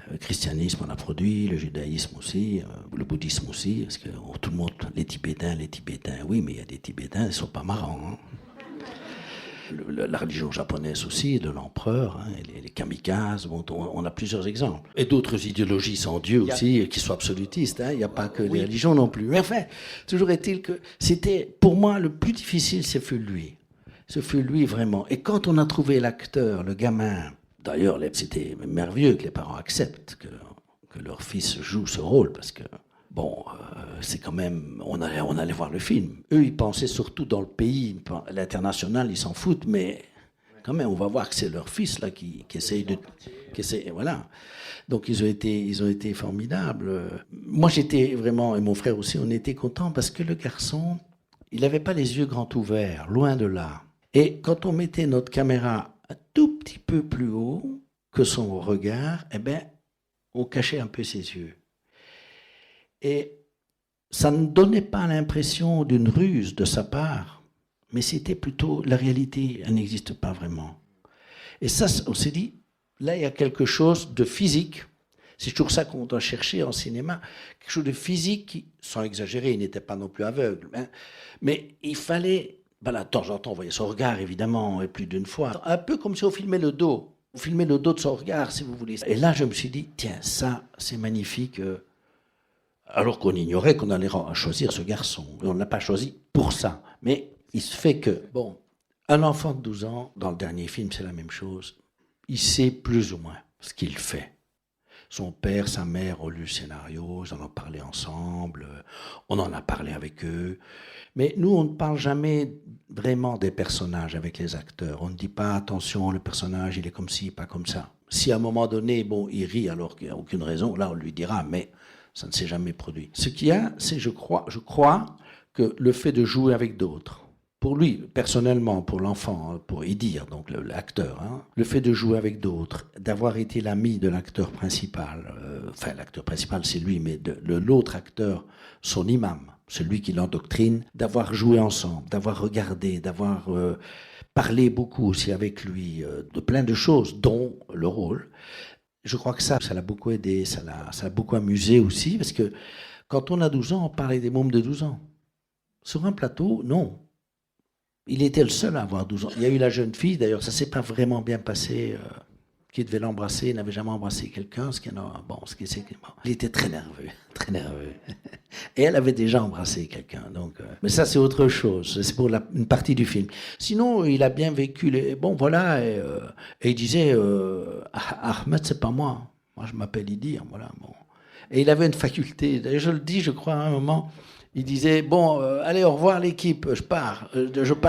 S3: Le christianisme en a produit, le judaïsme aussi, le bouddhisme aussi, parce que tout le monde, les Tibétains, oui, mais il y a des Tibétains, ils ne sont pas marrants, hein. La religion japonaise aussi, de l'empereur, hein, les kamikazes, bon, on a plusieurs exemples. Et d'autres idéologies sans Dieu aussi, qui sont absolutistes, hein, il n'y a pas que les religions non plus. Mais enfin, toujours est-il que c'était, pour moi, le plus difficile, ce fut lui vraiment. Et quand on a trouvé l'acteur, le gamin, d'ailleurs, c'était merveilleux que les parents acceptent que leur fils joue ce rôle, parce que, bon, c'est quand même... On allait voir le film. Eux, ils pensaient surtout dans le pays. L'international, ils s'en foutent, mais quand même, on va voir que c'est leur fils là qui essaye de... voilà. Donc, ils ont été formidables. Moi, j'étais vraiment, et mon frère aussi, on était contents parce que le garçon, il n'avait pas les yeux grands ouverts, loin de là. Et quand on mettait notre caméra un tout petit peu plus haut que son regard, eh ben, on cachait un peu ses yeux. Et ça ne donnait pas l'impression d'une ruse de sa part, mais c'était plutôt la réalité, elle n'existe pas vraiment. Et ça, on s'est dit, là, il y a quelque chose de physique. C'est toujours ça qu'on doit chercher en cinéma, quelque chose de physique qui, sans exagérer, il n'était pas non plus aveugle, hein, mais il fallait, voilà, de temps en temps, on voyait son regard, évidemment, et plus d'une fois, un peu comme si on filmait le dos. On filmait le dos de son regard, si vous voulez. Et là, je me suis dit, tiens, ça, c'est magnifique. Alors qu'on ignorait qu'on allait choisir ce garçon. On ne l'a pas choisi pour ça. Mais il se fait que, bon, un enfant de 12 ans, dans le dernier film, c'est la même chose. Il sait plus ou moins ce qu'il fait. Son père, sa mère ont lu le scénario, ils en ont parlé ensemble, on en a parlé avec eux. Mais nous, on ne parle jamais vraiment des personnages avec les acteurs. On ne dit pas, attention, le personnage, il est comme ci, pas comme ça. Si à un moment donné, bon, il rit alors qu'il n'y a aucune raison, là, on lui dira, mais ça ne s'est jamais produit. Ce qu'il y a, c'est, je crois que le fait de jouer avec d'autres, pour lui, personnellement, pour l'enfant, pour y dire, donc l'acteur, hein, le fait de jouer avec d'autres, d'avoir été l'ami de l'acteur principal, enfin l'acteur principal c'est lui, mais de l'autre acteur, son imam, celui qui l'endoctrine, d'avoir joué ensemble, d'avoir regardé, d'avoir parlé beaucoup aussi avec lui de plein de choses, dont le rôle. Je crois que ça l'a beaucoup aidé, ça l'a beaucoup amusé aussi, parce que quand on a 12 ans, on parlait des mômes de 12 ans. Sur un plateau, non. Il était le seul à avoir 12 ans. Il y a eu la jeune fille, d'ailleurs, ça ne s'est pas vraiment bien passé, qui devait l'embrasser, il n'avait jamais embrassé quelqu'un, il était très nerveux, très nerveux. Et elle avait déjà embrassé quelqu'un, donc. Mais ça, c'est autre chose, c'est pour une partie du film. Sinon, il a bien vécu bon, voilà, et il disait, Ahmed, c'est pas moi je m'appelle Idir, voilà, bon. Et il avait une faculté, d'ailleurs, je le dis, je crois, à un moment. Il disait, bon, allez, au revoir l'équipe, je pars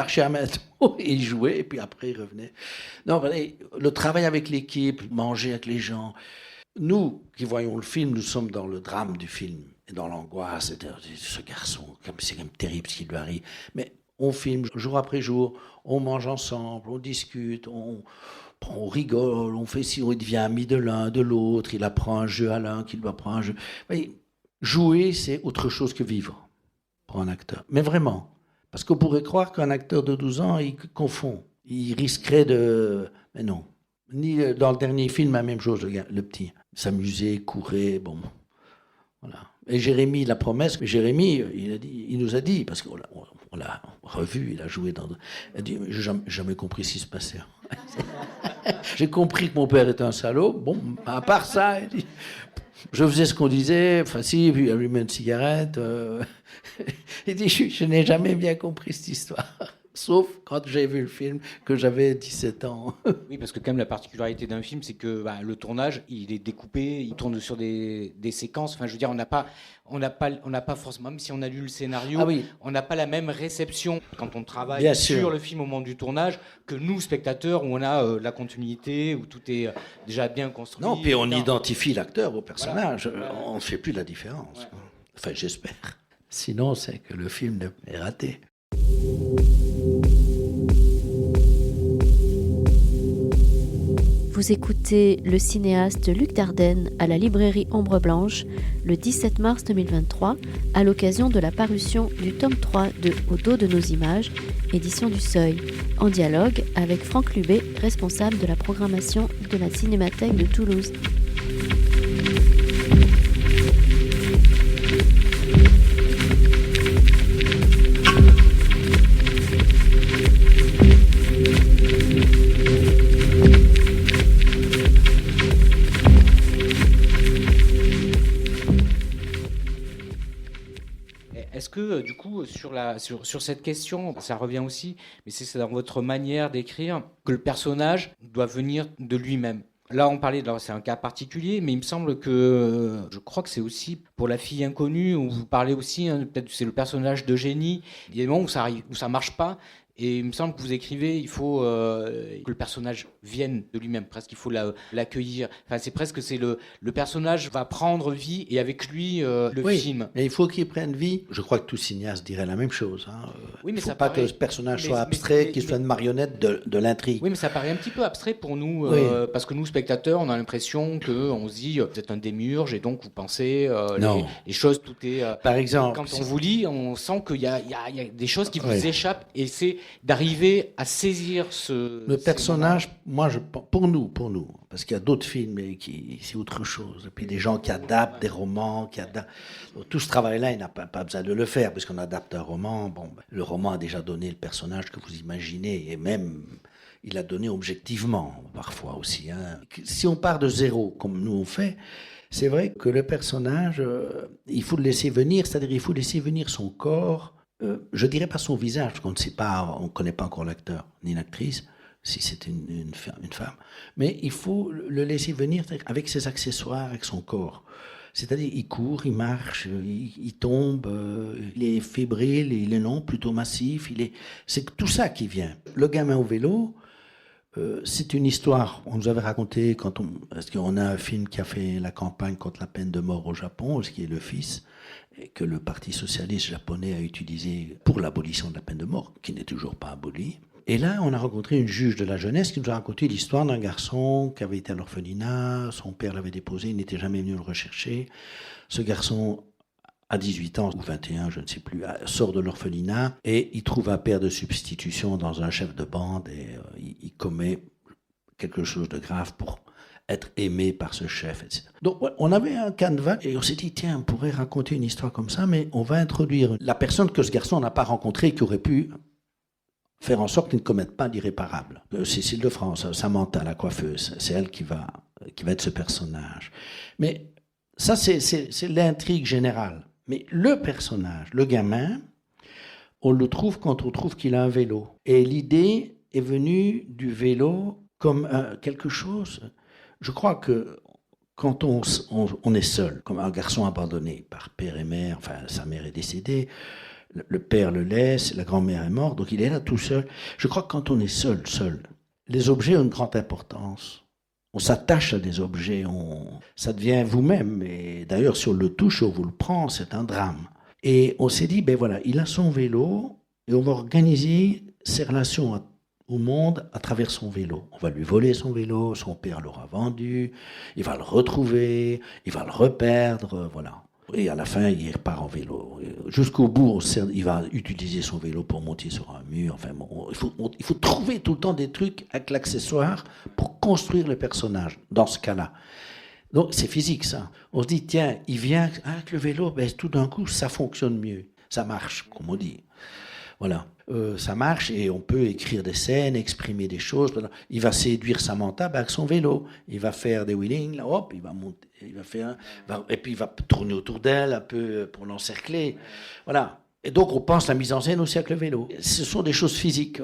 S3: chez Ahmed. Et il jouait, et puis après, il revenait. Non, le travail avec l'équipe, manger avec les gens. Nous, qui voyons le film, nous sommes dans le drame du film, et dans l'angoisse. Ce garçon, c'est quand même terrible ce qui lui arrive. Mais on filme jour après jour, on mange ensemble, on discute, on rigole, on fait si on devient ami de l'un, de l'autre, il apprend un jeu à l'un, qu'il doit apprendre un jeu. Voyez, jouer, c'est autre chose que vivre. Pour un acteur. Mais vraiment. Parce qu'on pourrait croire qu'un acteur de 12 ans, il confond. Il risquerait de... Mais non. Ni dans le dernier film, la même chose, le petit. S'amuser, courir, bon. Voilà. Et Jérémy, la promesse, Jérémy, il nous a dit, parce qu'on l'a revu, il a joué dans... Il a dit, j'ai jamais compris ce qui se passait. J'ai compris que mon père était un salaud. Bon, à part ça, il dit... Je faisais ce qu'on disait, puis il allumait une cigarette. Il dit, je n'ai jamais bien compris cette histoire. Sauf quand j'ai vu le film, que j'avais 17 ans.
S4: Oui, parce que quand même la particularité d'un film, c'est que le tournage, il est découpé, il tourne sur des séquences. Enfin, je veux dire, on n'a pas forcément, même si on a lu le scénario, on n'a pas la même réception quand on travaille sur le film au moment du tournage que nous, spectateurs, où on a la continuité, où tout est déjà bien construit.
S3: Non, puis on identifie l'acteur au personnage. Voilà. On ne fait plus la différence. Ouais. Enfin, j'espère. Sinon, c'est que le film est raté.
S1: Vous écoutez le cinéaste Luc Dardenne à la librairie Ombre Blanche le 17 mars 2023 à l'occasion de la parution du tome 3 de Au dos de nos images, édition du Seuil, en dialogue avec Franck Lubé, responsable de la programmation de la Cinémathèque de Toulouse.
S4: Est-ce que, du coup, sur cette question, ça revient aussi, mais c'est dans votre manière d'écrire, que le personnage doit venir de lui-même. Là, on parlait, c'est un cas particulier, mais il me semble que, je crois que c'est aussi pour La fille inconnue, où vous parlez aussi, peut-être c'est le personnage d'Eugénie, il y a des moments où ça marche pas, et il me semble que vous écrivez, il faut que le personnage vienne de lui-même, presque il faut l'accueillir. Enfin, c'est presque le personnage va prendre vie et avec lui le film.
S3: Mais il faut qu'il prenne vie. Je crois que tout cinéaste dirait la même chose.
S4: Oui, mais il ne
S3: faut pas que ce personnage soit abstrait, qu'il soit une marionnette de l'intrigue.
S4: Oui, mais ça paraît un petit peu abstrait pour nous, parce que nous, spectateurs, on a l'impression qu'on se dit, vous êtes un démiurge et donc vous pensez les choses, tout est...
S3: Par exemple...
S4: Quand on vous lit, on sent qu'il y a des choses qui vous échappent et c'est d'arriver à saisir
S3: le personnage, moi, pour nous, parce qu'il y a d'autres films qui c'est autre chose. Et puis des gens qui adaptent des romans, tout ce travail-là, il n'a pas besoin de le faire, puisqu'on adapte un roman. Bon, le roman a déjà donné le personnage que vous imaginez, et même il a donné objectivement, parfois aussi. Si on part de zéro, comme nous on fait, c'est vrai que le personnage, il faut le laisser venir, c'est-à-dire il faut laisser venir son corps. Je dirais pas son visage, parce qu'on ne sait pas, on ne connaît pas encore l'acteur ni l'actrice. si c'est une femme. Mais il faut le laisser venir avec ses accessoires, avec son corps. C'est-à-dire, il court, il marche, il tombe, il est fébrile, il est non, plutôt massif. C'est tout ça qui vient. Le gamin au vélo, c'est une histoire. On nous avait raconté parce qu'on a un film qui a fait la campagne contre la peine de mort au Japon, ce qui est le fils, et que le Parti socialiste japonais a utilisé pour l'abolition de la peine de mort, qui n'est toujours pas abolie. Et là, on a rencontré une juge de la jeunesse qui nous a raconté l'histoire d'un garçon qui avait été à l'orphelinat, son père l'avait déposé, il n'était jamais venu le rechercher. Ce garçon, à 18 ans ou 21, je ne sais plus, sort de l'orphelinat et il trouve un père de substitution dans un chef de bande et il commet quelque chose de grave pour être aimé par ce chef, etc. Donc on avait un canevas et on s'est dit, tiens, on pourrait raconter une histoire comme ça, mais on va introduire la personne que ce garçon n'a pas rencontrée qui aurait pu faire en sorte qu'il ne commette pas d'irréparable. Cécile de France, Samantha, la coiffeuse, c'est elle qui va être ce personnage. Mais ça, c'est l'intrigue générale. Mais le personnage, le gamin, on le trouve quand on trouve qu'il a un vélo. Et l'idée est venue du vélo comme quelque chose. Je crois que quand on est seul, comme un garçon abandonné par père et mère, enfin sa mère est décédée, le père le laisse, la grand-mère est morte, donc il est là tout seul. Je crois que quand on est seul, les objets ont une grande importance. On s'attache à des objets, ça devient vous-même. Et d'ailleurs, si on le touche, on vous le prend, c'est un drame. Et on s'est dit, ben voilà, il a son vélo et on va organiser ses relations au monde à travers son vélo. On va lui voler son vélo, son père l'aura vendu, il va le retrouver, il va le reperdre, voilà. Et à la fin, il repart en vélo. Jusqu'au bout, il va utiliser son vélo pour monter sur un mur. Enfin, bon, il faut trouver tout le temps des trucs avec l'accessoire pour construire le personnage, dans ce cas-là. Donc, c'est physique, ça. On se dit, tiens, il vient avec le vélo, ben, tout d'un coup, ça fonctionne mieux. Ça marche, comme on dit. Voilà. Ça marche et on peut écrire des scènes, exprimer des choses. Il va séduire Samantha avec son vélo. Il va faire des wheelings, là, hop, il va monter, et puis il va tourner autour d'elle un peu pour l'encercler. Voilà. Et donc on pense la mise en scène aussi avec le vélo. Ce sont des choses physiques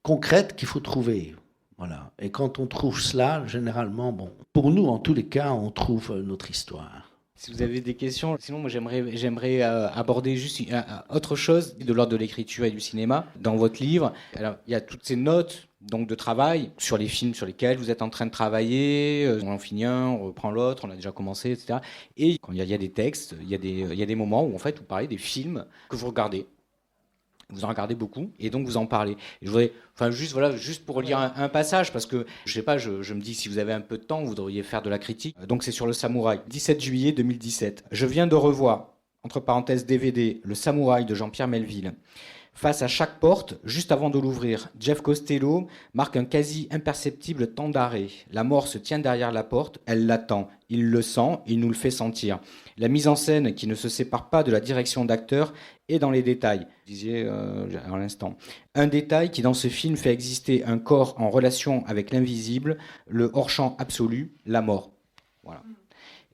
S3: concrètes qu'il faut trouver. Voilà. Et quand on trouve cela, généralement, bon, pour nous, en tous les cas, on trouve notre histoire.
S4: Si vous avez des questions, sinon moi j'aimerais aborder juste autre chose de l'ordre de l'écriture et du cinéma. Dans votre livre, alors, il y a toutes ces notes donc, de travail sur les films sur lesquels vous êtes en train de travailler. On en finit un, on reprend l'autre, on a déjà commencé, etc. Et quand il y a des textes, il y a des moments où en fait vous parlez des films que vous regardez. Vous en regardez beaucoup et donc vous en parlez. Et je voudrais, juste pour lire un passage, parce que je sais pas, je me dis si vous avez un peu de temps, vous devriez faire de la critique. Donc c'est sur le samouraï. 17 juillet 2017. Je viens de revoir, entre parenthèses DVD, Le Samouraï de Jean-Pierre Melville. Face à chaque porte, juste avant de l'ouvrir, Jeff Costello marque un quasi imperceptible temps d'arrêt. La mort se tient derrière la porte, elle l'attend. Il le sent, il nous le fait sentir. La mise en scène qui ne se sépare pas de la direction d'acteur est dans les détails. Je disais à l'instant. Un détail qui dans ce film fait exister un corps en relation avec l'invisible, le hors-champ absolu, la mort. Voilà.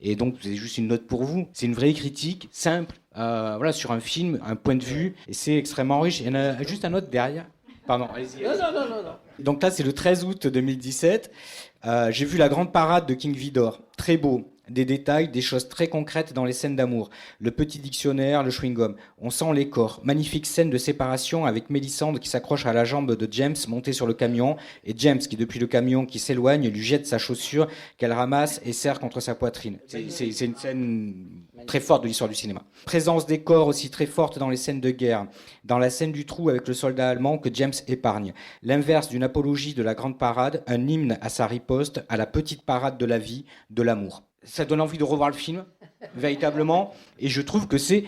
S4: Et donc, c'est juste une note pour vous. C'est une vraie critique, simple, sur un film, un point de vue, et c'est extrêmement riche. Il y en a juste un autre derrière. Pardon, allez-y. Non. Donc là, c'est le 13 août 2017. J'ai vu la grande parade de King Vidor. Très beau. Des détails, des choses très concrètes dans les scènes d'amour. Le petit dictionnaire, le chewing-gum. On sent les corps. Magnifique scène de séparation avec Mélissandre qui s'accroche à la jambe de James monté sur le camion. Et James qui, depuis le camion, qui s'éloigne, lui jette sa chaussure qu'elle ramasse et serre contre sa poitrine. C'est une scène très forte de l'histoire du cinéma. Présence des corps aussi très forte dans les scènes de guerre. Dans la scène du trou avec le soldat allemand que James épargne. L'inverse d'une apologie de la grande parade, un hymne à sa riposte, à la petite parade de la vie, de l'amour. Ça donne envie de revoir le film, véritablement. Et je trouve que c'est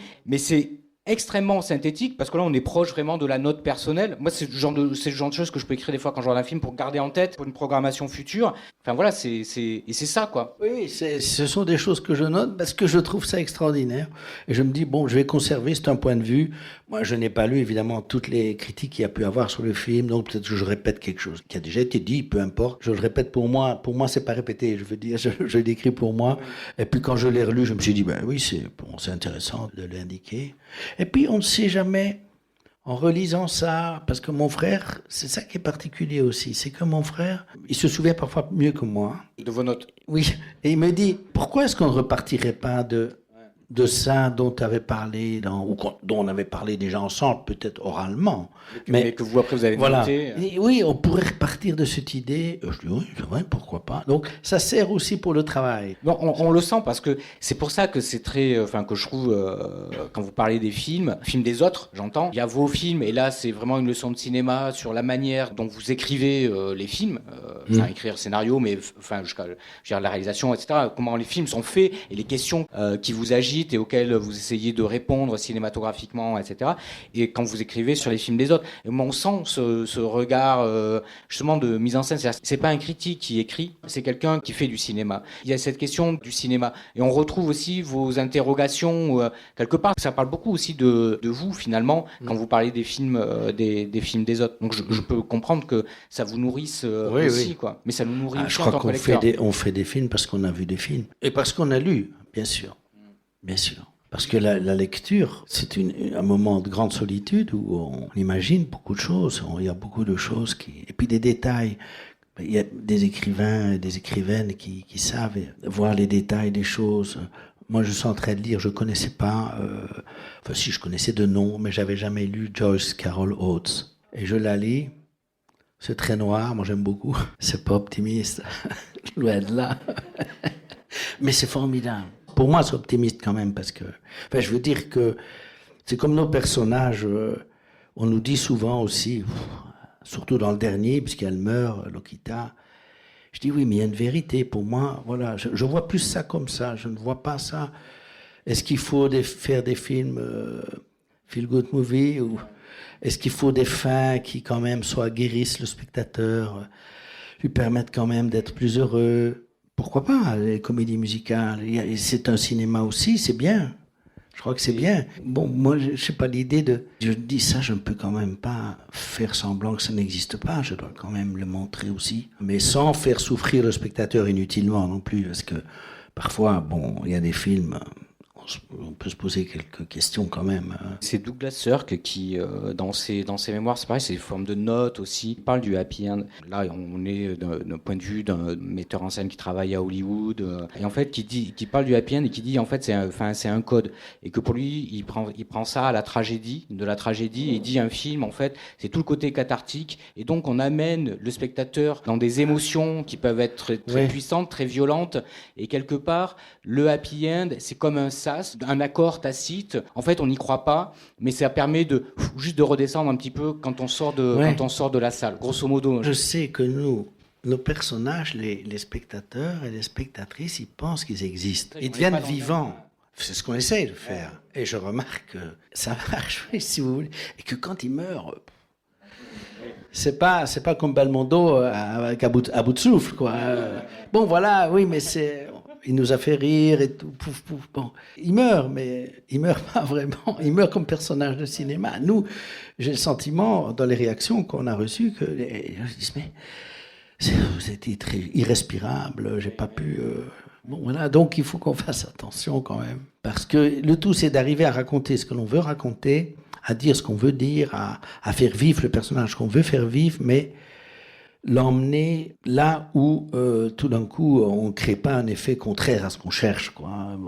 S4: extrêmement synthétique, parce que là, on est proche vraiment de la note personnelle. Moi, c'est le genre de choses que je peux écrire des fois quand je regarde un film pour garder en tête, pour une programmation future. Enfin, voilà, et c'est ça, quoi.
S3: Oui, ce sont des choses que je note parce que je trouve ça extraordinaire. Et je me dis, bon, je vais conserver, c'est un point de vue. Moi, je n'ai pas lu, évidemment, toutes les critiques qu'il y a pu avoir sur le film, donc peut-être que je répète quelque chose qui a déjà été dit, peu importe. Je le répète pour moi. Pour moi, c'est pas répété. Je veux dire, je l'écris pour moi. Et puis, quand je l'ai relu, je me suis dit, ben oui, c'est intéressant de l'indiquer. Et puis, on ne sait jamais, En relisant ça, parce que mon frère, c'est ça qui est particulier aussi, c'est que mon frère, il se souvient parfois mieux que moi.
S4: De vos notes.
S3: Oui, et il me dit, pourquoi est-ce qu'on ne repartirait pas de ça dont tu avais parlé, dont on avait parlé déjà ensemble, peut-être oralement.
S4: Mais que vous, après, vous avez
S3: voilà.
S4: noté.
S3: Et oui, on pourrait repartir de cette idée. Je dis, oui, c'est vrai, pourquoi pas. Donc, ça sert aussi pour le travail.
S4: Non, on le sent parce que c'est pour ça que c'est très, que je trouve, quand vous parlez des films des autres, j'entends, il y a vos films et là c'est vraiment une leçon de cinéma sur la manière dont vous écrivez les films, écrire le scénario, mais jusqu'à la réalisation, etc. Comment les films sont faits et les questions qui vous agitent et auxquelles vous essayez de répondre cinématographiquement, etc. Et quand vous écrivez sur les films des autres, et on sent ce regard justement de mise en scène. C'est pas un critique qui écrit, c'est quelqu'un qui fait du cinéma. Il y a cette question du cinéma. Et on retrouve aussi vos interrogations quelque part. Ça parle beaucoup aussi de vous finalement quand vous parlez des films des autres. Donc je peux comprendre que ça vous nourrisse aussi, oui. Quoi. Mais ça nous nourrit aussi
S3: je
S4: en
S3: crois
S4: tant que
S3: qu'on
S4: lecteur.
S3: on fait des films parce qu'on a vu des films. Et parce qu'on a lu, bien sûr. Bien sûr. Parce que la lecture, c'est un moment de grande solitude où on imagine beaucoup de choses. Il y a beaucoup de choses et puis des détails. Il y a des écrivains et des écrivaines qui savent voir les détails des choses. Moi, je suis en train de lire, je connaissais pas, si je connaissais de nom, mais j'avais jamais lu Joyce Carol Oates. Et je la lis. C'est très noir, moi j'aime beaucoup. C'est pas optimiste. Loin de là. Mais c'est formidable. Pour moi, c'est optimiste quand même, parce que... je veux dire que c'est comme nos personnages, on nous dit souvent aussi, surtout dans le dernier, puisqu'elle meurt, Lokita, je dis oui, mais il y a une vérité. Pour moi, voilà, je vois plus ça comme ça, je ne vois pas ça. Est-ce qu'il faut faire des films feel-good movie, ou est-ce qu'il faut des fins qui quand même guérissent le spectateur, lui permettent quand même d'être plus heureux? Pourquoi pas, les comédies musicales? C'est un cinéma aussi, c'est bien. Je crois que c'est bien. Bon, moi, je sais pas l'idée de... Je dis ça, je ne peux quand même pas faire semblant que ça n'existe pas. Je dois quand même le montrer aussi. Mais sans faire souffrir le spectateur inutilement non plus. Parce que parfois, bon, il y a des films... On peut se poser quelques questions quand même.
S4: C'est Douglas Sirk qui, dans ses mémoires, c'est pareil, c'est des formes de notes aussi. Il parle du happy end. Là, on est d'un point de vue d'un metteur en scène qui travaille à Hollywood, et en fait, qui parle du happy end et qui dit en fait c'est un code, et que pour lui, il prend ça à la tragédie, et il dit un film en fait, c'est tout le côté cathartique, et donc on amène le spectateur dans des émotions qui peuvent être très puissantes, très violentes, et quelque part, le happy end, c'est comme un accord tacite. En fait, on n'y croit pas, mais ça permet juste de redescendre un petit peu quand on sort de la salle, grosso modo.
S3: Je sais que nos personnages, les spectateurs et les spectatrices, ils pensent qu'ils existent. Ils deviennent vivants. C'est ce qu'on essaye de faire. Et je remarque que ça marche, si vous voulez. Et que quand ils meurent, c'est pas comme Belmondo à bout de souffle, quoi. Bon, voilà, oui, mais il nous a fait rire et tout, pouf, pouf. Bon, il meurt, mais il meurt pas vraiment. Il meurt comme personnage de cinéma. Nous, j'ai le sentiment, dans les réactions qu'on a reçues, que les gens se disent, mais vous étiez très irrespirable, j'ai pas pu... Bon, voilà, donc il faut qu'on fasse attention quand même. Parce que le tout, c'est d'arriver à raconter ce que l'on veut raconter, à dire ce qu'on veut dire, à faire vivre le personnage qu'on veut faire vivre, mais l'emmener là où tout d'un coup on ne crée pas un effet contraire à ce qu'on cherche, quoi.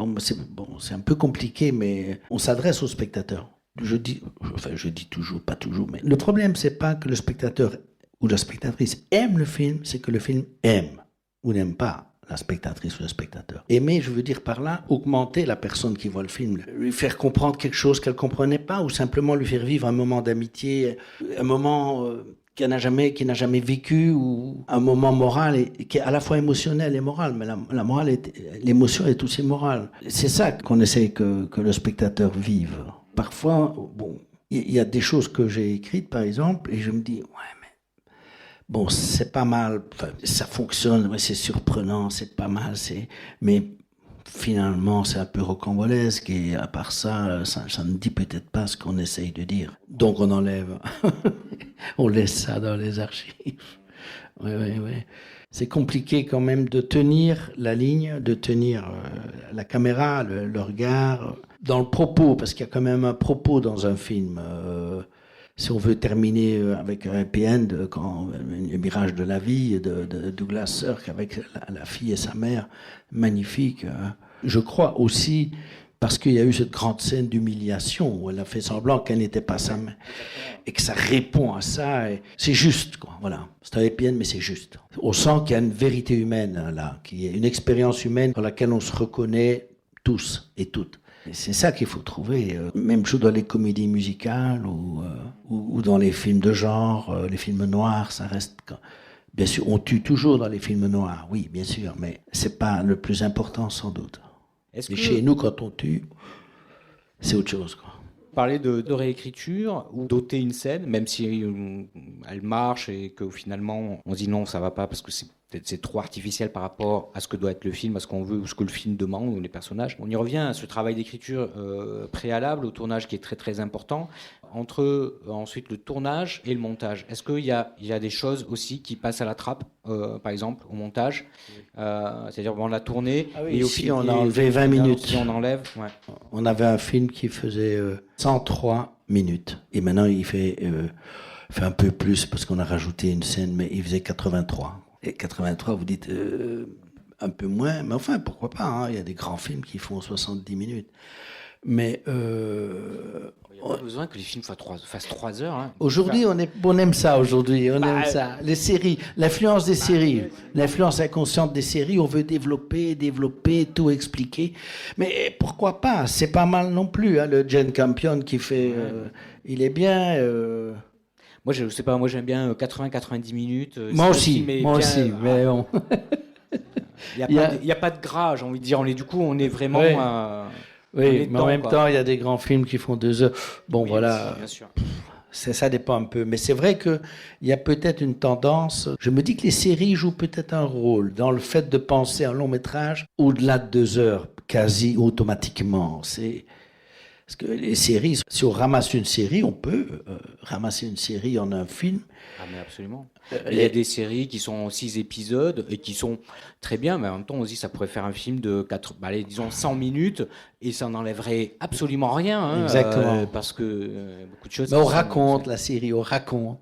S3: C'est un peu compliqué, mais on s'adresse au spectateur. Je dis toujours, pas toujours, mais le problème, c'est pas que le spectateur ou la spectatrice aime le film, c'est que le film aime ou n'aime pas la spectatrice ou le spectateur. Aimer, je veux dire par là, augmenter la personne qui voit le film, lui faire comprendre quelque chose qu'elle ne comprenait pas, ou simplement lui faire vivre un moment d'amitié, un moment qui n'a jamais vécu, ou un moment moral et qui est à la fois émotionnel et moral, mais la morale l'émotion est aussi morale. C'est ça qu'on essaie que le spectateur vive. Parfois, bon, il y a des choses que j'ai écrites, par exemple, et je me dis, bon, c'est pas mal, ça fonctionne, c'est surprenant, c'est pas mal, mais finalement, c'est un peu rocambolesque, et à part ça ne dit peut-être pas ce qu'on essaye de dire. Donc on enlève, on laisse ça dans les archives. Oui. C'est compliqué quand même de tenir la ligne, de tenir la caméra, le regard, dans le propos, parce qu'il y a quand même un propos dans un film. Si on veut terminer avec un happy end, quand le mirage de la vie de Douglas Sirk avec la fille et sa mère, magnifique. Je crois aussi, parce qu'il y a eu cette grande scène d'humiliation où elle a fait semblant qu'elle n'était pas sa mère, et que ça répond à ça, et c'est juste, quoi. Voilà, c'est un happy end, mais c'est juste. On sent qu'il y a une vérité humaine là, qu'il y a une expérience humaine dans laquelle on se reconnaît tous et toutes. Et c'est ça qu'il faut trouver. Même chose dans les comédies musicales ou dans les films de genre, les films noirs, ça reste... Bien sûr, on tue toujours dans les films noirs, oui, bien sûr, mais c'est pas le plus important sans doute.
S5: Est-ce
S3: Mais
S5: que
S3: chez nous, quand on tue, c'est autre chose, quoi.
S5: parler de réécriture ou d'ôter une scène, même si elle marche et que finalement on se dit non, ça va pas parce que c'est trop artificiel par rapport à ce que doit être le film, à ce qu'on veut ou ce que le film demande ou les personnages. On y revient à ce travail d'écriture préalable au tournage qui est très très important, entre ensuite le tournage et le montage. Est-ce qu'il y a des choses aussi qui passent à la trappe, par exemple au montage, c'est-à-dire on l'a tourné
S3: et
S5: au
S3: ici on a enlevé 20 minutes.
S5: Si on enlève, ouais.
S3: On avait un film qui faisait 103 minutes et maintenant il fait un peu plus parce qu'on a rajouté une scène, mais il faisait 83. Et 83, vous dites un peu moins, mais enfin, pourquoi pas, hein, il y a des grands films qui font 70 minutes. Mais...
S5: il n'y a pas besoin que les films fassent 3 heures. Hein.
S3: Aujourd'hui, on aime ça, aujourd'hui, on aime ça. Les séries, l'influence des séries, l'influence inconsciente des séries, on veut développer, tout expliquer. Mais pourquoi pas, c'est pas mal non plus, hein, le Jane Campion qui fait... il est bien...
S5: Moi, je sais pas, moi j'aime bien 80-90 minutes.
S3: Moi aussi, mais bon.
S5: Il n'y a pas de gras, j'ai envie de dire. Du coup, on est vraiment...
S3: Oui, mais en même temps, il y a des grands films qui font 2 heures. Bon, oui, voilà.
S5: Bien sûr.
S3: Ça dépend un peu. Mais c'est vrai qu'il y a peut-être une tendance. Je me dis que les séries jouent peut-être un rôle dans le fait de penser un long métrage au-delà de 2 heures, quasi automatiquement. Parce que les séries, si on ramasse une série, on peut ramasser une série en un film.
S5: Ah mais absolument. Il y a des séries qui sont 6 épisodes et qui sont très bien, mais en même temps on se dit ça pourrait faire un film de 100 minutes et ça n'enlèverait absolument rien. Hein,
S3: exactement.
S5: Parce que beaucoup de choses...
S3: Mais on raconte la série, on raconte.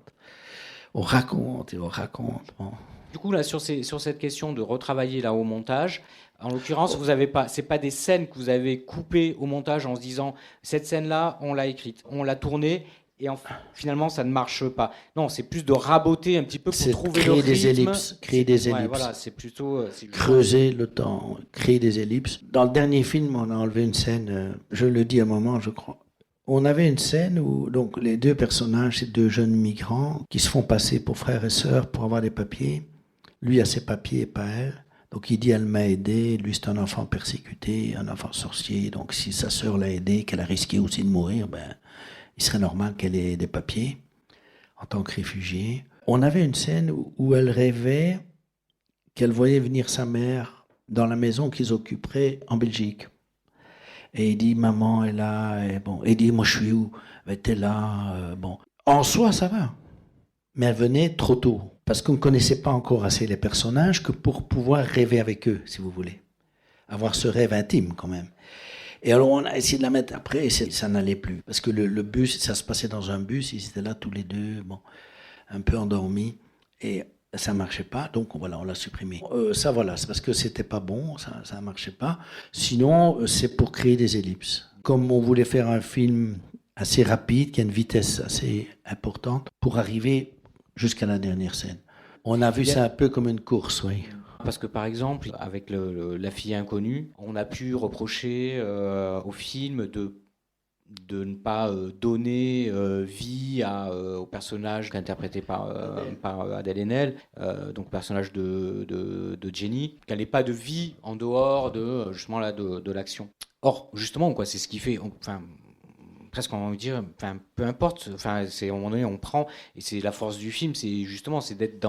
S3: Bon.
S5: Du coup là sur cette question de retravailler là au montage, en l'occurrence, vous avez pas, c'est pas des scènes que vous avez coupées au montage en se disant cette scène-là, on l'a écrite, on l'a tournée et finalement ça ne marche pas. Non, c'est plus de raboter un petit peu pour trouver le rythme.
S3: Créer des ellipses.
S5: Ouais, voilà, c'est plutôt
S3: creuser le temps, créer des ellipses. Dans le dernier film, on a enlevé une scène. Je le dis à un moment, je crois. On avait une scène où donc les 2 personnages, c'est 2 jeunes migrants qui se font passer pour frères et sœurs pour avoir des papiers. Lui a ses papiers et pas elle. Donc il dit elle m'a aidé, lui c'est un enfant persécuté, un enfant sorcier, donc si sa sœur l'a aidé, qu'elle a risqué aussi de mourir, il serait normal qu'elle ait des papiers en tant que réfugiée. On avait une scène où elle rêvait qu'elle voyait venir sa mère dans la maison qu'ils occuperaient en Belgique. Et il dit maman est là, et bon, et il dit moi je suis où? T'es là, bon. En soi ça va, mais elle venait trop tôt. Parce qu'on ne connaissait pas encore assez les personnages que pour pouvoir rêver avec eux, si vous voulez. Avoir ce rêve intime, quand même. Et alors, on a essayé de la mettre après, et ça n'allait plus. Parce que le bus, ça se passait dans un bus, ils étaient là tous les 2, bon, un peu endormis, et ça ne marchait pas, donc voilà, on l'a supprimé. Ça, voilà, c'est parce que c'était pas bon, ça ne marchait pas. Sinon, c'est pour créer des ellipses. Comme on voulait faire un film assez rapide, qui a une vitesse assez importante, pour arriver jusqu'à la dernière scène. On a vu ça un peu comme une course, oui.
S5: Parce que par exemple, avec La fille inconnue, on a pu reprocher au film de ne pas donner vie au personnage interprété par Adèle Haenel, donc personnage de Jenny, qu'elle n'ait pas de vie en dehors de justement là de l'action. Or, justement, quoi, c'est ce qui fait... presque on va dire, peu importe, c'est à un moment donné on prend, et c'est la force du film, c'est d'être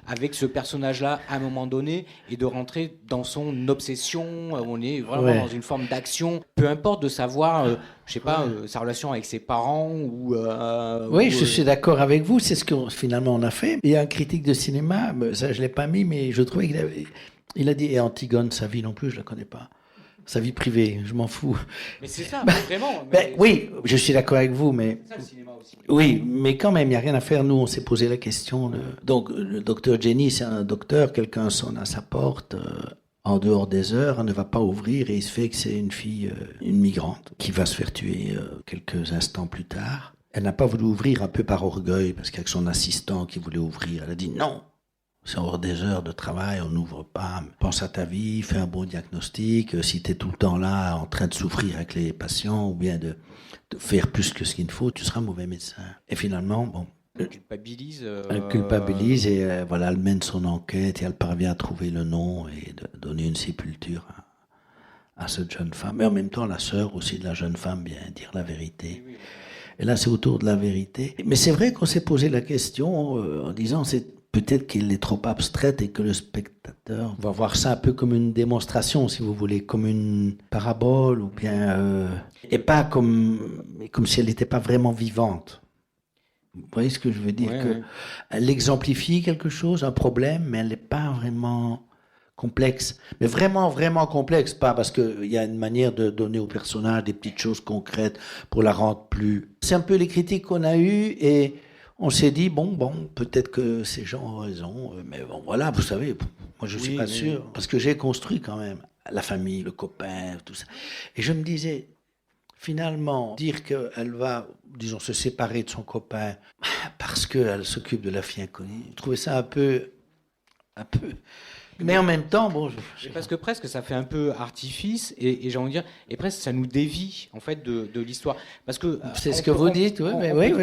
S5: avec ce personnage-là à un moment donné et de rentrer dans son obsession, on est vraiment dans une forme d'action, peu importe de savoir, je sais pas, sa relation avec ses parents ou...
S3: je suis d'accord avec vous, c'est ce que finalement on a fait. Il y a un critique de cinéma, ça je l'ai pas mis, mais je trouvais qu'il a dit, et Antigone, sa vie non plus, je la connais pas. sa vie privée, je m'en fous.
S5: Mais c'est ça, vraiment.
S3: Oui, je suis d'accord avec vous, mais...
S5: C'est ça le cinéma aussi.
S3: Oui, mais quand même, il n'y a rien à faire. Nous, on s'est posé la question. Donc, le docteur Jenny, c'est un docteur, quelqu'un sonne à sa porte en dehors des heures, elle ne va pas ouvrir et il se fait que c'est une fille, une migrante, qui va se faire tuer quelques instants plus tard. Elle n'a pas voulu ouvrir un peu par orgueil, parce qu'avec son assistant qui voulait ouvrir, elle a dit non. C'est hors des heures de travail, on n'ouvre pas. Pense à ta vie, fais un bon diagnostic. Si tu es tout le temps là en train de souffrir avec les patients ou bien de faire plus que ce qu'il faut, tu seras un mauvais médecin. Et finalement, bon...
S5: Elle culpabilise.
S3: Elle culpabilise et voilà, elle mène son enquête et elle parvient à trouver le nom et de donner une sépulture à cette jeune femme. Mais en même temps, la sœur aussi de la jeune femme vient dire la vérité. Oui. Et là, c'est autour de la vérité. Mais c'est vrai qu'on s'est posé la question en disant peut-être qu'elle est trop abstraite et que le spectateur va voir ça un peu comme une démonstration, si vous voulez, comme une parabole, ou bien et pas comme si elle n'était pas vraiment vivante. Vous voyez ce que je veux dire, elle exemplifie quelque chose, un problème, mais elle n'est pas vraiment complexe. Mais vraiment, vraiment complexe, pas parce qu'il y a une manière de donner au personnage des petites choses concrètes pour la rendre plus... C'est un peu les critiques qu'on a eues et... On s'est dit, bon, peut-être que ces gens ont raison, mais bon, voilà, vous savez, moi je ne suis pas sûr, parce que j'ai construit quand même la famille, le copain, tout ça. Et je me disais, finalement, dire qu'elle va, disons, se séparer de son copain parce qu'elle s'occupe de la fille inconnue, je trouvais ça un peu... Mais en même temps, bon...
S5: Parce que presque ça fait un peu artifice et j'ai envie de dire, et presque ça nous dévie en fait de l'histoire. Parce que
S3: c'est ce que vous dites, oui, mais oui.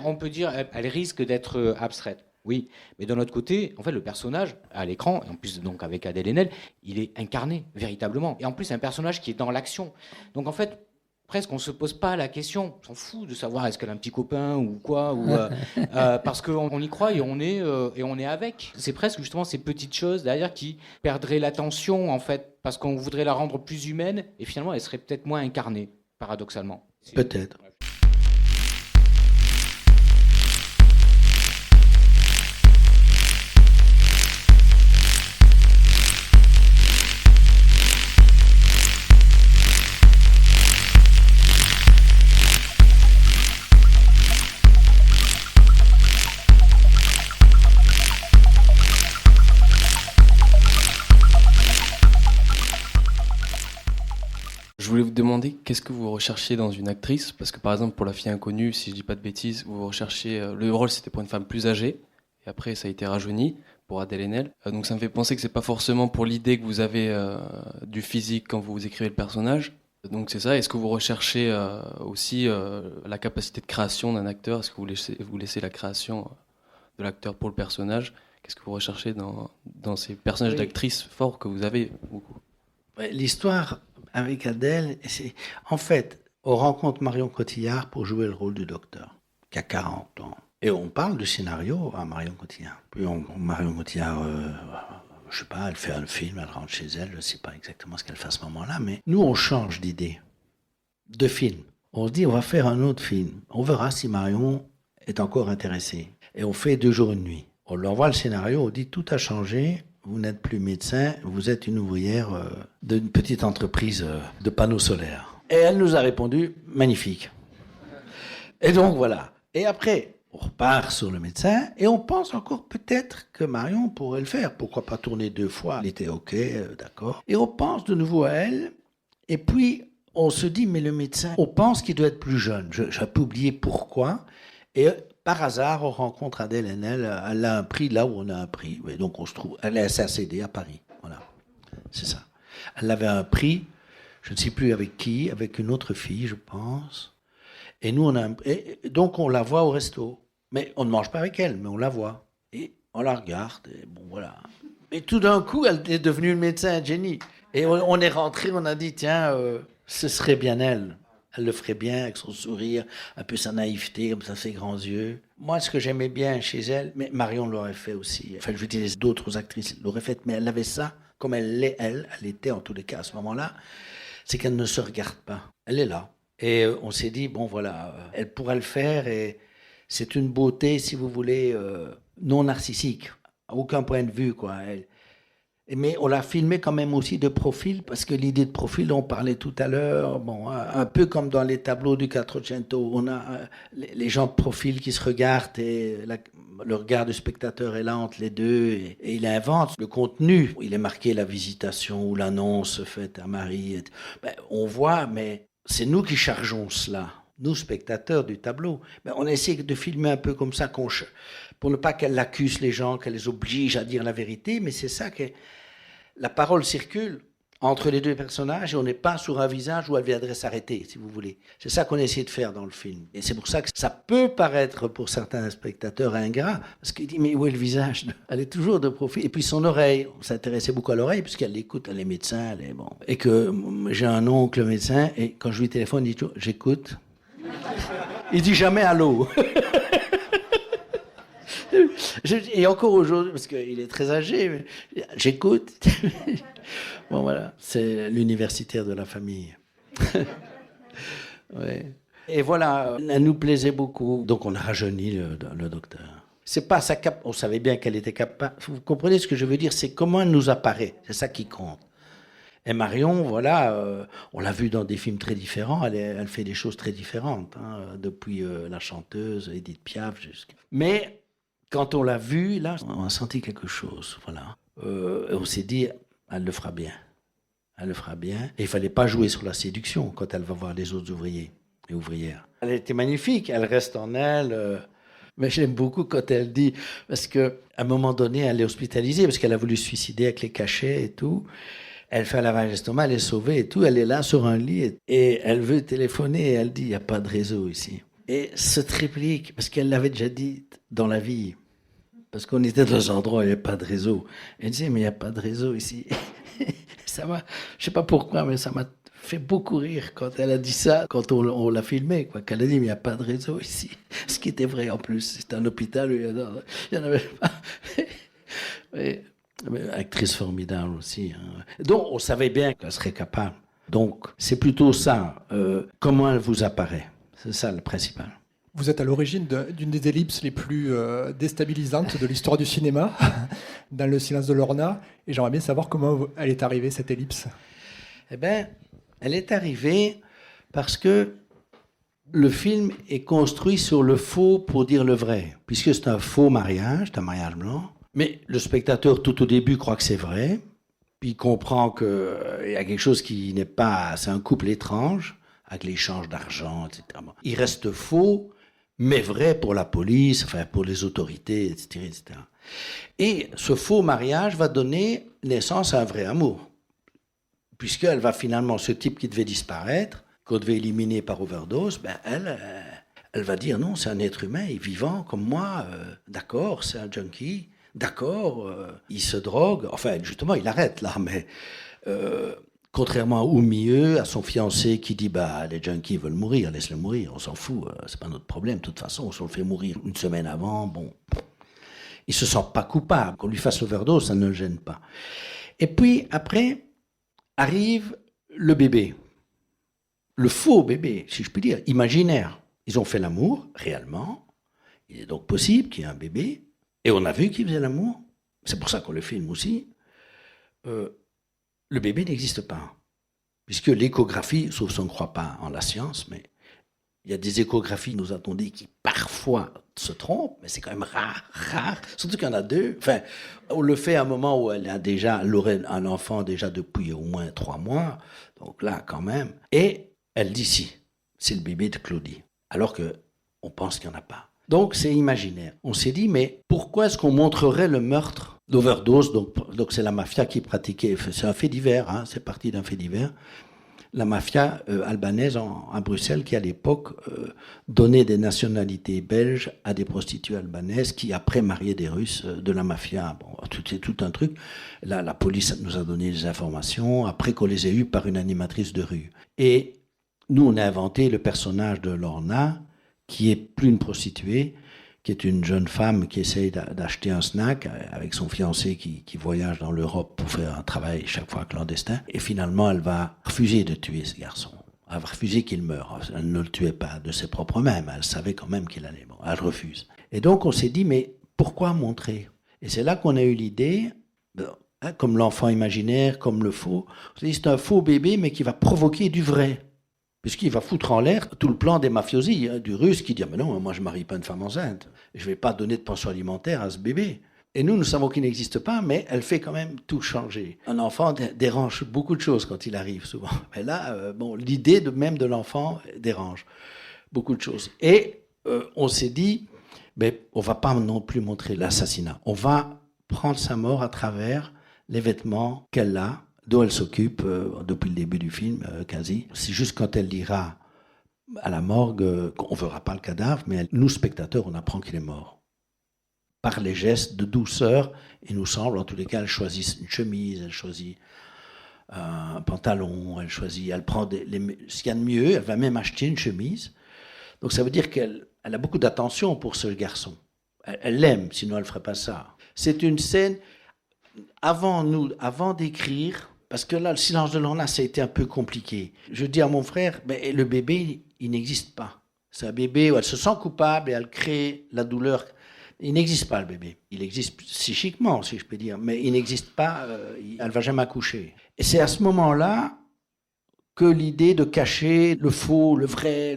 S5: On peut dire, elle risque d'être abstraite. Oui, mais d'un autre côté, en fait, le personnage à l'écran, et en plus donc avec Adèle Haenel, il est incarné véritablement. Et en plus, c'est un personnage qui est dans l'action. Donc en fait, presque on se pose pas la question, on s'en fout de savoir est-ce qu'elle a un petit copain ou quoi, parce qu'on y croit et on est avec. C'est presque justement ces petites choses derrière qui perdraient l'attention en fait, parce qu'on voudrait la rendre plus humaine et finalement elle serait peut-être moins incarnée, paradoxalement.
S3: Peut-être.
S6: Je voulais vous demander qu'est-ce que vous recherchiez dans une actrice, parce que par exemple pour La fille inconnue, si je dis pas de bêtises, vous recherchiez le rôle c'était pour une femme plus âgée et après ça a été rajeuni pour Adèle Haenel. Donc ça me fait penser que c'est pas forcément pour l'idée que vous avez du physique quand vous écrivez le personnage. Donc c'est ça. Est-ce que vous recherchez aussi la capacité de création d'un acteur? Est-ce que vous laissez la création de l'acteur pour le personnage? Qu'est-ce que vous recherchez dans ces personnages d'actrices forts que vous avez beaucoup?
S3: L'histoire avec Adèle, c'est... En fait, on rencontre Marion Cotillard pour jouer le rôle du docteur, qui a 40 ans. Et on parle du scénario à Marion Cotillard. Puis Marion Cotillard, je sais pas, elle fait un film, elle rentre chez elle, je sais pas exactement ce qu'elle fait à ce moment-là, mais nous, on change d'idée, de film. On se dit, on va faire un autre film. On verra si Marion est encore intéressée. Et on fait 2 jours, 1 nuit. On lui envoie le scénario, on dit, tout a changé. Vous n'êtes plus médecin, vous êtes une ouvrière d'une petite entreprise de panneaux solaires. Et elle nous a répondu, magnifique. Et donc voilà. Et après, on repart sur le médecin et on pense encore peut-être que Marion pourrait le faire. Pourquoi pas tourner 2 fois? Elle était OK, d'accord. Et on pense de nouveau à elle. Et puis, on se dit, mais le médecin, on pense qu'il doit être plus jeune. J'ai pas oublié pourquoi. Et par hasard, on rencontre Adèle Haenel. Elle a un prix là où on a un prix. Et donc, on se trouve. Elle est à SACD à Paris. Voilà. C'est ça. Elle avait un prix, je ne sais plus avec qui, avec une autre fille, je pense. Et nous, donc, on la voit au resto. Mais on ne mange pas avec elle, mais on la voit. Et on la regarde. Et bon, voilà. Et tout d'un coup, elle est devenue une médecin, Jenny. Et on est rentré, on a dit, tiens, ce serait bien elle. Elle le ferait bien avec son sourire, un peu sa naïveté, comme ça, ses grands yeux. Moi, ce que j'aimais bien chez elle, mais Marion l'aurait fait aussi. Enfin, je veux dire, d'autres actrices l'auraient fait, mais elle avait ça, comme elle l'est, elle était en tous les cas à ce moment-là, c'est qu'elle ne se regarde pas. Elle est là. Et on s'est dit, bon, voilà, elle pourrait le faire et c'est une beauté, si vous voulez, non narcissique, à aucun point de vue, quoi. Mais on l'a filmé quand même aussi de profil, parce que l'idée de profil, on parlait tout à l'heure, bon, un peu comme dans les tableaux du Quattrocento, on a les gens de profil qui se regardent et le regard du spectateur est là entre les deux et il invente le contenu. Il est marqué la visitation ou l'annonce faite à Marie. Ben, on voit, mais c'est nous qui chargeons cela, nous spectateurs du tableau. Ben, on essaie de filmer un peu comme ça, pour ne pas qu'elle accuse les gens, qu'elle les oblige à dire la vérité, mais c'est ça que la parole circule entre les deux personnages et on n'est pas sur un visage où elle viendrait s'arrêter, si vous voulez. C'est ça qu'on essaie de faire dans le film. Et c'est pour ça que ça peut paraître pour certains spectateurs ingrat, parce qu'il dit, mais où est le visage? Elle est toujours de profil. Et puis son oreille, on s'intéressait beaucoup à l'oreille, puisqu'elle écoute, elle est médecin, elle est bon. Et que j'ai un oncle médecin, et quand je lui téléphone, il dit toujours, j'écoute. Il dit jamais allô. Et encore aujourd'hui, parce qu'il est très âgé, mais j'écoute. Bon, voilà, c'est l'universitaire de la famille. Ouais. Et voilà, elle nous plaisait beaucoup. Donc on a rajeuni le docteur. C'est pas sa on savait bien qu'elle était capable. Vous comprenez ce que je veux dire? C'est comment elle nous apparaît. C'est ça qui compte. Et Marion, voilà, on l'a vu dans des films très différents. Elle fait des choses très différentes, hein, depuis La Chanteuse, Edith Piaf, Mais quand on l'a vue, là, on a senti quelque chose, voilà. On s'est dit, elle le fera bien. Elle le fera bien. Et il ne fallait pas jouer sur la séduction quand elle va voir les autres ouvriers et ouvrières. Elle était magnifique, elle reste en elle. Mais j'aime beaucoup quand elle dit, parce qu'à un moment donné, elle est hospitalisée, parce qu'elle a voulu se suicider avec les cachets et tout. Elle fait un lavage d'estomac, elle est sauvée et tout. Elle est là sur un lit et elle veut téléphoner et elle dit, il n'y a pas de réseau ici. Et ce triplique, parce qu'elle l'avait déjà dit dans la vie, parce qu'on était dans un endroit où il n'y avait pas de réseau. Elle disait, mais il n'y a pas de réseau ici. Ça m'a, je ne sais pas pourquoi, mais ça m'a fait beaucoup rire quand elle a dit ça, quand on l'a filmé, quoi, qu'elle a dit, mais il n'y a pas de réseau ici. Ce qui était vrai en plus, c'était un hôpital où il n'y en avait pas. Mais actrice formidable aussi. Hein. Donc on savait bien qu'elle serait capable. Donc c'est plutôt ça, comment elle vous apparaît. C'est ça le principal.
S7: Vous êtes à l'origine d'une des ellipses les plus déstabilisantes de l'histoire du cinéma, dans Le silence de Lorna, et j'aimerais bien savoir comment elle est arrivée, cette ellipse.
S3: Eh bien, elle est arrivée parce que le film est construit sur le faux pour dire le vrai, puisque c'est un faux mariage, c'est un mariage blanc, mais le spectateur tout au début croit que c'est vrai, puis il comprend qu'il y a quelque chose qui n'est pas... C'est un couple étrange, avec l'échange d'argent, etc. Il reste faux, mais vrai pour la police, enfin pour les autorités, etc., etc. Et ce faux mariage va donner naissance à un vrai amour, puisqu'elle va finalement, ce type qui devait disparaître, qu'on devait éliminer par overdose, ben elle va dire non, c'est un être humain, il est vivant comme moi, d'accord, c'est un junkie, d'accord, il se drogue, enfin justement il arrête là, mais... contrairement au milieu, à son fiancé qui dit bah les junkies veulent mourir, laisse-le mourir, on s'en fout, c'est pas notre problème. De toute façon, on le fait mourir une semaine avant, bon, il se sent pas coupable. Qu'on lui fasse l'overdose, ça ne le gêne pas. Et puis après arrive le bébé, le faux bébé, si je puis dire, imaginaire. Ils ont fait l'amour réellement. Il est donc possible qu'il y ait un bébé, et on a vu qu'ils faisaient l'amour. C'est pour ça qu'on le filme aussi. Le bébé n'existe pas, puisque l'échographie, sauf si on ne croit pas en la science, mais il y a des échographies, nous a-t-on dit, qui parfois se trompent, mais c'est quand même rare, surtout qu'il y en a deux. Enfin, on le fait à un moment où elle aurait un enfant déjà depuis au moins 3 mois, donc là, quand même. Et elle dit si, c'est le bébé de Claudie, alors qu'on pense qu'il n'y en a pas. Donc c'est imaginaire. On s'est dit, mais pourquoi est-ce qu'on montrerait le meurtre d'overdose, donc c'est la mafia qui pratiquait, c'est un fait divers, hein, c'est parti d'un fait divers, la mafia albanaise à Bruxelles qui à l'époque donnait des nationalités belges à des prostituées albanaises qui après mariaient des Russes de la mafia. Bon, c'est tout un truc. Là, la police nous a donné des informations après qu'on les ait eues par une animatrice de rue. Et nous, on a inventé le personnage de Lorna, qui est plus une prostituée, qui est une jeune femme qui essaye d'acheter un snack avec son fiancé qui voyage dans l'Europe pour faire un travail chaque fois clandestin. Et finalement, elle va refuser de tuer ce garçon. Elle va refuser qu'il meure. Elle ne le tuait pas de ses propres mains, mais elle savait quand même qu'il allait mourir. Elle refuse. Et donc, on s'est dit, mais pourquoi montrer? Et c'est là qu'on a eu l'idée, comme l'enfant imaginaire, comme le faux. C'est un faux bébé, mais qui va provoquer du vrai. Puisqu'il va foutre en l'air tout le plan des mafiosi, du russe qui dit « Mais non, moi je ne marie pas une femme enceinte. Je ne vais pas donner de pension alimentaire à ce bébé. » Et nous savons qu'il n'existe pas, mais elle fait quand même tout changer. Un enfant dérange beaucoup de choses quand il arrive, souvent. Mais là, l'idée même de l'enfant dérange beaucoup de choses. Et on s'est dit, on ne va pas non plus montrer l'assassinat. On va prendre sa mort à travers les vêtements qu'elle a, dont elle s'occupe depuis le début du film, quasi. C'est juste quand elle dira à la morgue qu'on ne verra pas le cadavre, mais nous, spectateurs, on apprend qu'il est mort. Par les gestes de douceur, il nous semble, en tous les cas, elle choisit une chemise, elle choisit un pantalon, elle prend ce qu'il y a de mieux, elle va même acheter une chemise. Donc ça veut dire qu'elle a beaucoup d'attention pour ce garçon. Elle l'aime, sinon elle ne ferait pas ça. C'est une scène, avant d'écrire, parce que là, le silence de Lorna, ça a été un peu compliqué. Je dis à mon frère, le bébé, il n'existe pas. C'est un bébé où elle se sent coupable et elle crée la douleur. Il n'existe pas, le bébé. Il existe psychiquement, si je peux dire, mais il n'existe pas, elle ne va jamais accoucher. Et c'est à ce moment-là que l'idée de cacher le faux, le vrai,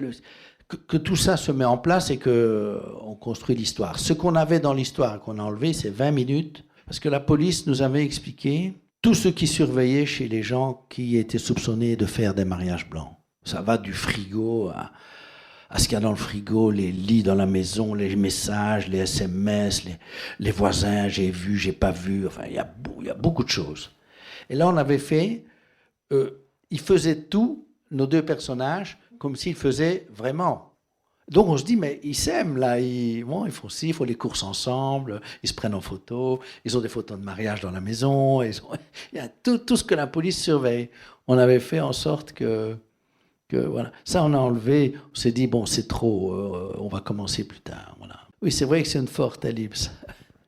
S3: que tout ça se met en place et qu'on construit l'histoire. Ce qu'on avait dans l'histoire, qu'on a enlevé, c'est 20 minutes, parce que la police nous avait expliqué tout ce qui surveillait chez les gens qui étaient soupçonnés de faire des mariages blancs. Ça va du frigo à ce qu'il y a dans le frigo, les lits dans la maison, les messages, les SMS, les voisins, j'ai vu, j'ai pas vu, enfin, il y a beaucoup de choses. Et là, on avait fait, ils faisaient tout, nos deux personnages, comme s'ils faisaient vraiment. Donc on se dit, mais ils s'aiment là, ils font ci, ils font les courses ensemble, ils se prennent en photo, ils ont des photos de mariage dans la maison, il y a tout ce que la police surveille. On avait fait en sorte que voilà. Ça, on a enlevé, on s'est dit, c'est trop, on va commencer plus tard. Voilà. Oui, c'est vrai que c'est une forte ellipse.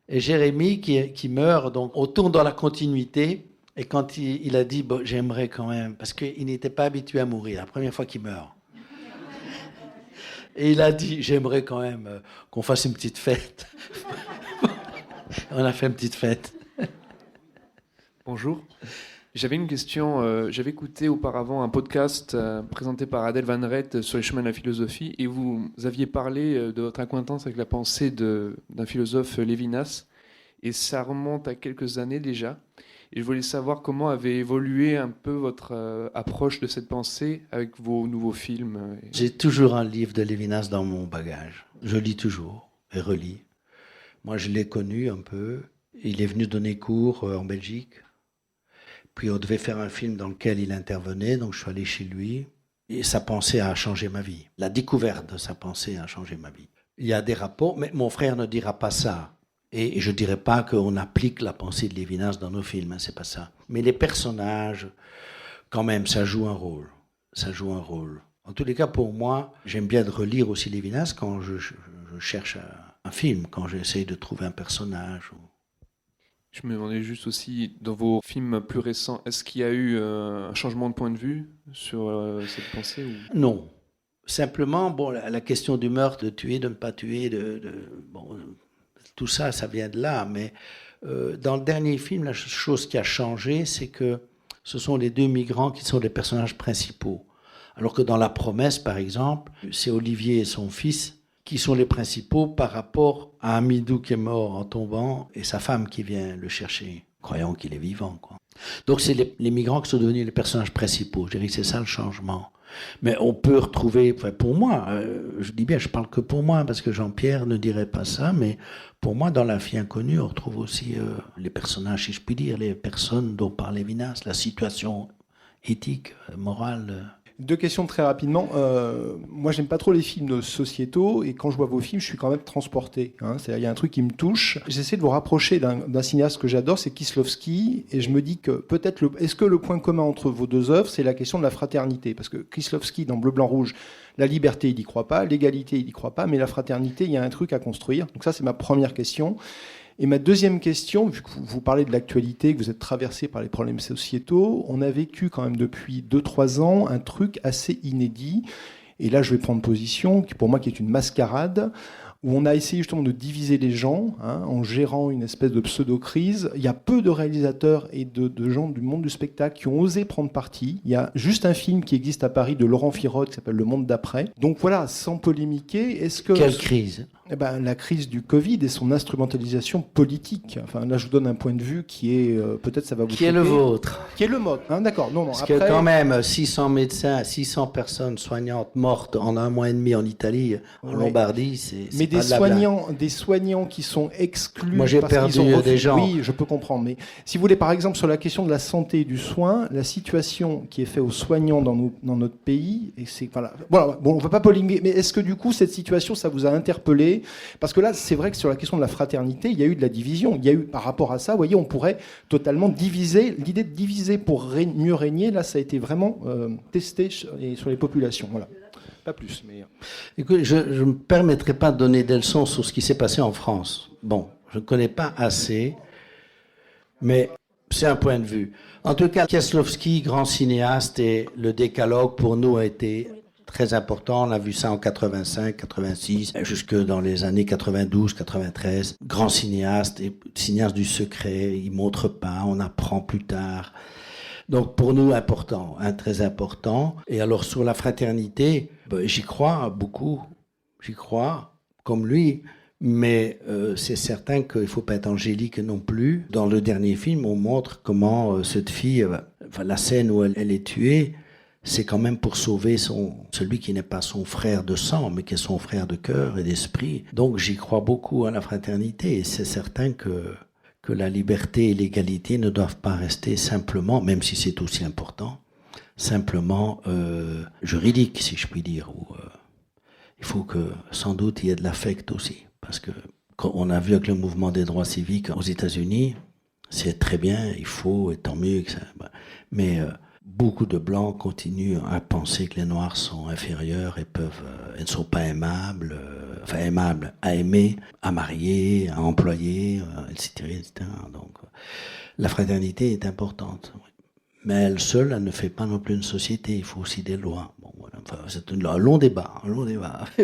S3: Et Jérémy qui meurt, donc on tourne dans la continuité, et quand il a dit, j'aimerais quand même, parce qu'il n'était pas habitué à mourir, la première fois qu'il meurt. Et il a dit, j'aimerais quand même qu'on fasse une petite fête. On a fait une petite fête.
S8: Bonjour. J'avais une question. J'avais écouté auparavant un podcast présenté par Adèle Van Rett sur les chemins de la philosophie, et vous aviez parlé de votre acquaintance avec la pensée d'un philosophe Lévinas, et ça remonte à quelques années déjà. Et je voulais savoir comment avait évolué un peu votre approche de cette pensée avec vos nouveaux films.
S3: J'ai toujours un livre de Lévinas dans mon bagage. Je lis toujours et relis. Moi, je l'ai connu un peu. Il est venu donner cours en Belgique. Puis on devait faire un film dans lequel il intervenait, donc je suis allé chez lui. Et sa pensée a changé ma vie. La découverte de sa pensée a changé ma vie. Il y a des rapports, mais mon frère ne dira pas ça. Et je ne dirais pas qu'on applique la pensée de Lévinas dans nos films, c'est pas ça. Mais les personnages, quand même, ça joue un rôle. Ça joue un rôle. En tous les cas, pour moi, j'aime bien de relire aussi Lévinas quand je cherche un film, quand j'essaye de trouver un personnage.
S8: Je me demandais juste aussi, dans vos films plus récents, est-ce qu'il y a eu un changement de point de vue sur cette pensée ou...
S3: Non. Simplement, la question du meurtre, de tuer, de ne pas tuer, tout ça, ça vient de là. Mais dans le dernier film, la chose qui a changé, c'est que ce sont les deux migrants qui sont les personnages principaux. Alors que dans La Promesse, par exemple, c'est Olivier et son fils qui sont les principaux par rapport à Amidou qui est mort en tombant et sa femme qui vient le chercher, croyant qu'il est vivant, quoi. Donc c'est les migrants qui sont devenus les personnages principaux. Je dirais que c'est ça le changement. Mais on peut retrouver, pour moi, je dis bien, je parle que pour moi, parce que Jean-Pierre ne dirait pas ça, mais pour moi, dans La Fille inconnue, on retrouve aussi les personnages, si je puis dire, les personnes dont parle Lévinas, la situation éthique, morale.
S7: Deux questions très rapidement. Moi, j'aime pas trop les films sociétaux, et quand je vois vos films, je suis quand même transporté. C'est-à-dire, il y a un truc qui me touche. J'essaie de vous rapprocher d'un cinéaste que j'adore, c'est Kieślowski, et je me dis que peut-être, est-ce que le point commun entre vos deux œuvres, c'est la question de la fraternité? Parce que Kieślowski, dans Bleu, Blanc, Rouge, la liberté, il n'y croit pas, l'égalité, il n'y croit pas, mais la fraternité, il y a un truc à construire. Donc ça, c'est ma première question. Et ma deuxième question, vu que vous parlez de l'actualité, que vous êtes traversé par les problèmes sociétaux, on a vécu quand même depuis 2-3 ans un truc assez inédit. Et là, je vais prendre position, pour moi, qui est une mascarade, où on a essayé justement de diviser les gens en gérant une espèce de pseudo-crise. Il y a peu de réalisateurs et de gens du monde du spectacle qui ont osé prendre parti. Il y a juste un film qui existe à Paris de Laurent Firotte qui s'appelle Le Monde d'après. Donc voilà, sans polémiquer, est-ce que...
S3: Quelle crise?
S7: La crise du Covid et son instrumentalisation politique. Enfin, là, je vous donne un point de vue qui est... peut-être ça va vous
S3: Qui est le vôtre?
S7: Qui est le mode. D'accord. Non,
S3: Parce
S7: après...
S3: que quand même, 600 médecins, 600 personnes soignantes mortes en 1 mois et demi en Italie, en Lombardie, c'est
S7: mais
S3: pas de la blague.
S7: des soignants qui sont exclus...
S3: Moi, j'ai
S7: parce
S3: perdu
S7: qu'ils ont
S3: des gens.
S7: Oui, je peux comprendre. Mais si vous voulez, par exemple, sur la question de la santé et du soin, la situation qui est faite aux soignants dans notre pays, et c'est... Voilà, bon, on ne va pas polémiquer, mais est-ce que du coup, cette situation, ça vous a interpellé? Parce que là, c'est vrai que sur la question de la fraternité, il y a eu de la division. Il y a eu, par rapport à ça, vous voyez, on pourrait totalement diviser. L'idée de diviser pour mieux régner, là, ça a été vraiment testé sur les populations. Voilà. Pas plus. Mais...
S3: Écoute, je ne me permettrai pas de donner des leçons sur ce qui s'est passé en France. Bon, je ne connais pas assez, mais c'est un point de vue. En tout cas, Kieslowski, grand cinéaste, et le décalogue pour nous a été très important. On a vu ça en 85, 86, jusque dans les années 92, 93. Grand cinéaste, et cinéaste du secret, il montre pas, on apprend plus tard. Donc pour nous, important, très important. Et alors sur la fraternité, j'y crois beaucoup, j'y crois, comme lui. Mais c'est certain qu'il ne faut pas être angélique non plus. Dans le dernier film, on montre comment cette fille, la scène où elle est tuée, c'est quand même pour sauver celui qui n'est pas son frère de sang, mais qui est son frère de cœur et d'esprit. Donc j'y crois beaucoup à la fraternité, et c'est certain que la liberté et l'égalité ne doivent pas rester simplement, même si c'est aussi important, simplement juridique, si je puis dire. Il faut que, sans doute, il y ait de l'affect aussi, parce que quand on a vu avec le mouvement des droits civiques aux États-Unis, c'est très bien, il faut, et tant mieux que ça. Mais beaucoup de Blancs continuent à penser que les Noirs sont inférieurs et ne sont pas aimables, aimables à aimer, à marier, à employer, etc., etc. Donc, la fraternité est importante. Mais elle seule, elle ne fait pas non plus une société. Il faut aussi des lois. Bon, voilà. Enfin, c'est un long débat.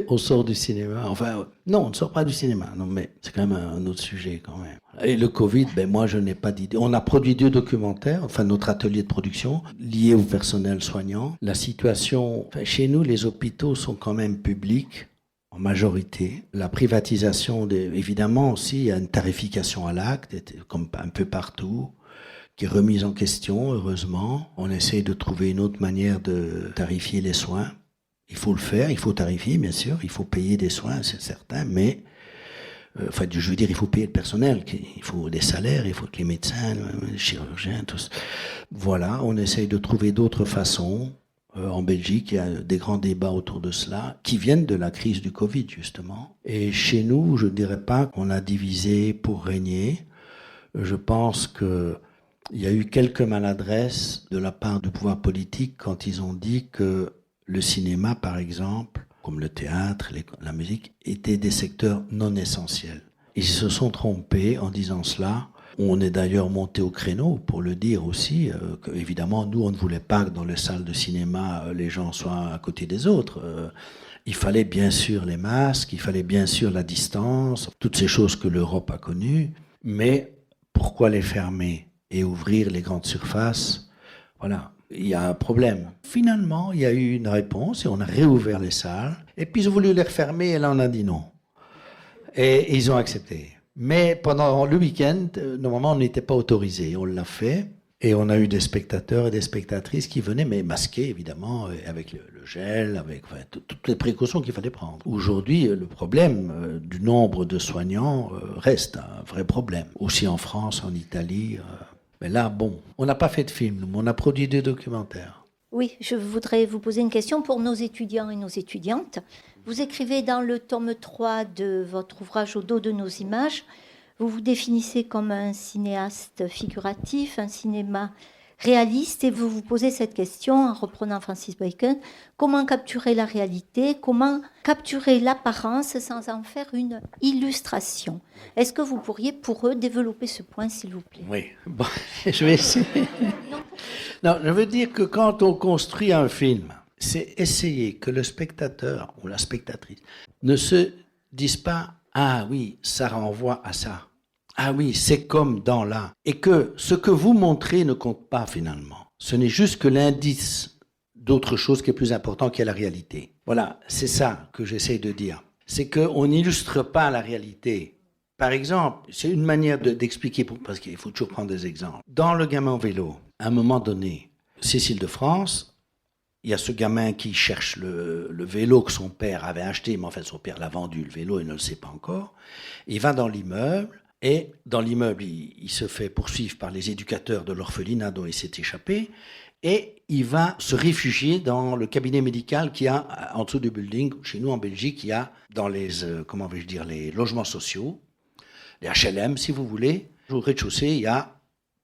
S3: On sort du cinéma. Enfin, non, on ne sort pas du cinéma. Non, mais c'est quand même un autre sujet quand même. Et le Covid, moi, je n'ai pas d'idée. On a produit 2 documentaires, notre atelier de production, liés au personnel soignant. La situation, chez nous, les hôpitaux sont quand même publics, en majorité. La privatisation, évidemment aussi, il y a une tarification à l'acte, comme un peu partout, qui est remise en question, heureusement. On essaie de trouver une autre manière de tarifier les soins. Il faut le faire, il faut tarifier, bien sûr, il faut payer des soins, c'est certain, mais je veux dire, il faut payer le personnel, il faut des salaires, il faut que les médecins, les chirurgiens, tous. Voilà, on essaye de trouver d'autres façons. En Belgique, il y a des grands débats autour de cela, qui viennent de la crise du Covid, justement. Et chez nous, je ne dirais pas qu'on a divisé pour régner. Je pense que il y a eu quelques maladresses de la part du pouvoir politique quand ils ont dit que le cinéma, par exemple, comme le théâtre, la musique, étaient des secteurs non essentiels. Ils se sont trompés en disant cela. On est d'ailleurs monté au créneau pour le dire aussi, qu'évidemment, nous, on ne voulait pas que dans les salles de cinéma, les gens soient à côté des autres. Il fallait bien sûr les masques, il fallait bien sûr la distance, toutes ces choses que l'Europe a connues. Mais pourquoi les fermer et ouvrir les grandes surfaces? Voilà. Il y a un problème. Finalement, il y a eu une réponse et on a réouvert les salles. Et puis ils ont voulu les refermer et là on a dit non. Et ils ont accepté. Mais pendant le week-end, normalement on n'était pas autorisé. On l'a fait et on a eu des spectateurs et des spectatrices qui venaient, mais masqués évidemment, avec le gel, avec toutes les précautions qu'il fallait prendre. Aujourd'hui, le problème du nombre de soignants reste un vrai problème. Aussi en France, en Italie... Mais là, on n'a pas fait de film, mais on a produit 2 documentaires.
S9: Oui, je voudrais vous poser une question pour nos étudiants et nos étudiantes. Vous écrivez dans le tome 3 de votre ouvrage Au dos de nos images, vous vous définissez comme un cinéaste figuratif, un cinéma réaliste, et vous vous posez cette question en reprenant Francis Bacon, comment capturer la réalité, comment capturer l'apparence sans en faire une illustration. Est-ce que vous pourriez, pour eux, développer ce point, s'il vous plaît?
S3: Oui, je vais essayer. Non, je veux dire que quand on construit un film, c'est essayer que le spectateur ou la spectatrice ne se disent pas « Ah oui, ça renvoie à ça. Ah oui, c'est comme dans là. » Et que ce que vous montrez ne compte pas finalement. Ce n'est juste que l'indice d'autre chose qui est plus important, qui est la réalité. Voilà, c'est ça que j'essaie de dire. C'est qu'on n'illustre pas la réalité. Par exemple, c'est une manière d'expliquer, parce qu'il faut toujours prendre des exemples. Dans Le gamin au vélo, à un moment donné, Cécile de France, il y a ce gamin qui cherche le vélo que son père avait acheté, mais en fait son père l'a vendu, le vélo, il ne le sait pas encore. Il va dans l'immeuble, et dans l'immeuble, il se fait poursuivre par les éducateurs de l'orphelinat dont il s'est échappé, et il va se réfugier dans le cabinet médical qu'il y a en dessous du building. Chez nous, en Belgique, il y a dans les, comment vais-je dire, les logements sociaux, les HLM, si vous voulez. Au rez-de-chaussée, il y a,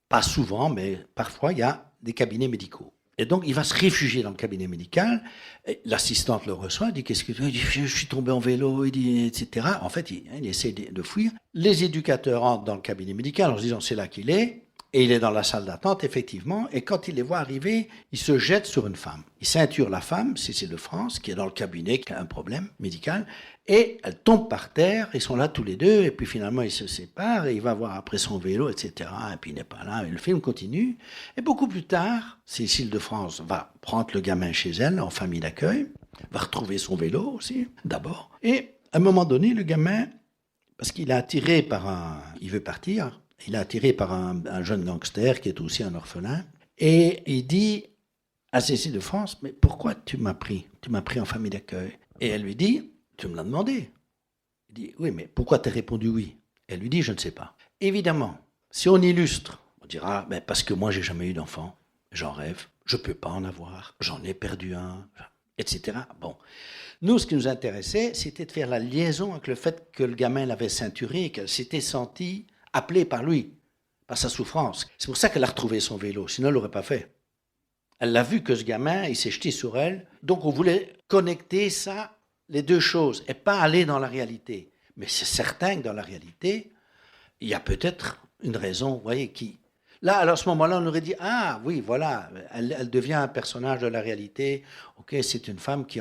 S3: pas souvent, mais parfois, il y a des cabinets médicaux. Et donc, il va se réfugier dans le cabinet médical. Et l'assistante le reçoit, il dit « Qu'est-ce que tu veux ?» Il dit « Je suis tombé en vélo, il dit, etc. » En fait, il essaie de fuir. Les éducateurs entrent dans le cabinet médical en se disant « C'est là qu'il est ». Et il est dans la salle d'attente, effectivement, et quand il les voit arriver, il se jette sur une femme. Il ceinture la femme, Cécile de France, qui est dans le cabinet, qui a un problème médical, et elle tombe par terre, ils sont là tous les deux, et puis finalement ils se séparent, et il va voir après son vélo, etc., et puis il n'est pas là, et le film continue. Et beaucoup plus tard, Cécile de France va prendre le gamin chez elle, en famille d'accueil, va retrouver son vélo aussi, d'abord, et à un moment donné, le gamin, parce qu'il est attiré par il veut partir, il est attiré par un jeune gangster qui est aussi un orphelin. Et il dit à Cécile de France, « Mais pourquoi tu m'as pris en famille d'accueil ?» Et elle lui dit, « Tu me l'as demandé. » Il dit, « Oui, mais pourquoi tu as répondu oui ?» Elle lui dit, « Je ne sais pas. » Évidemment, si on illustre, on dira, « Parce que moi, j'ai jamais eu d'enfant. J'en rêve. Je ne peux pas en avoir. J'en ai perdu un. » Etc. Bon. Nous, ce qui nous intéressait, c'était de faire la liaison avec le fait que le gamin l'avait ceinturé et qu'elle s'était sentie appelée par lui, par sa souffrance. C'est pour ça qu'elle a retrouvé son vélo, sinon elle ne l'aurait pas fait. Elle l'a vu que ce gamin, il s'est jeté sur elle, donc on voulait connecter ça, les deux choses, et pas aller dans la réalité. Mais c'est certain que dans la réalité, il y a peut-être une raison, vous voyez, qui... Là, alors à ce moment-là, on aurait dit, ah oui, voilà, elle devient un personnage de la réalité, ok, c'est une femme qui,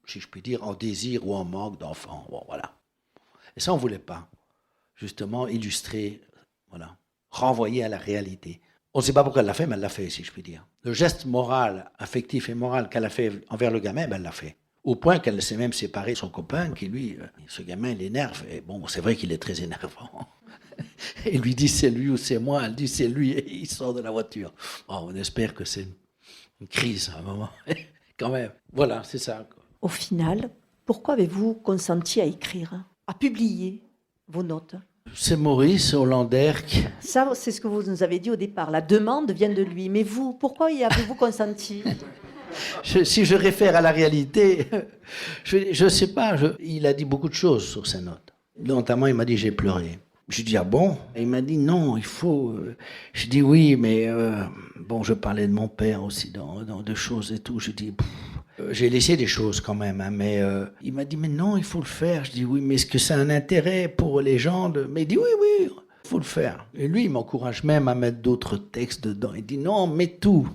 S3: si je puis dire, en désir ou en manque d'enfant, bon, voilà. Et ça, on ne voulait pas. Justement, illustrer, voilà, renvoyer à la réalité. On ne sait pas pourquoi elle l'a fait, mais elle l'a fait, si je puis dire. Le geste moral, affectif et moral qu'elle a fait envers le gamin, ben, elle l'a fait. Au point qu'elle s'est même séparée de son copain, qui lui, ce gamin, l'énerve. Et bon, c'est vrai qu'il est très énervant. Il lui dit c'est lui ou c'est moi, elle dit c'est lui, et il sort de la voiture. Bon, on espère que c'est une crise à un moment, quand même. Voilà, c'est ça.
S10: Au final, pourquoi avez-vous consenti à écrire, à publier vos notes ?
S3: C'est Maurice Hollander qui...
S10: Ça, c'est ce que vous nous avez dit au départ. La demande vient de lui. Mais vous, pourquoi y avez-vous consenti ?
S3: Si je réfère à la réalité, je ne sais pas. Il a dit beaucoup de choses sur ses notes. Notamment, il m'a dit « j'ai pleuré ». Je dis « ah bon ?» Et il m'a dit « non, il faut... » Je dis « oui, mais... Bon, je parlais de mon père aussi dans deux choses et tout. Je dis... J'ai laissé des choses quand même, hein, mais il m'a dit « mais non, il faut le faire ». Je dis « oui, mais est-ce que ça a un intérêt pour les gens de... » Mais il dit « oui, il faut le faire ». Et lui, il m'encourage même à mettre d'autres textes dedans. Il dit « non, mets tout ».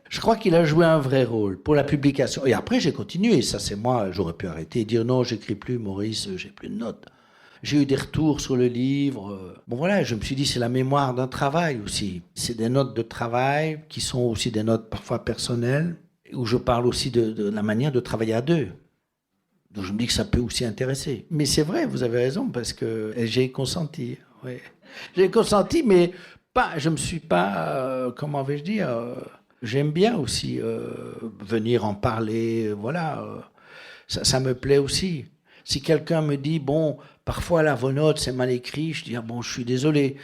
S3: Je crois qu'il a joué un vrai rôle pour la publication. Et après, j'ai continué. Ça, c'est moi, j'aurais pu arrêter et dire « non, j'écris plus, Maurice, j'ai plus de notes ». J'ai eu des retours sur le livre. Bon voilà, je me suis dit c'est la mémoire d'un travail aussi. C'est des notes de travail qui sont aussi des notes parfois personnelles, où je parle aussi de la manière de travailler à deux. Donc je me dis que ça peut aussi intéresser. Mais c'est vrai, vous avez raison, parce que j'ai consenti. Oui. J'ai consenti, mais pas, je ne me suis pas, comment vais-je dire, j'aime bien aussi venir en parler, voilà. Ça me plaît aussi. Si quelqu'un me dit, bon, parfois la vos notes, c'est mal écrit, je dis, ah bon, je suis désolé.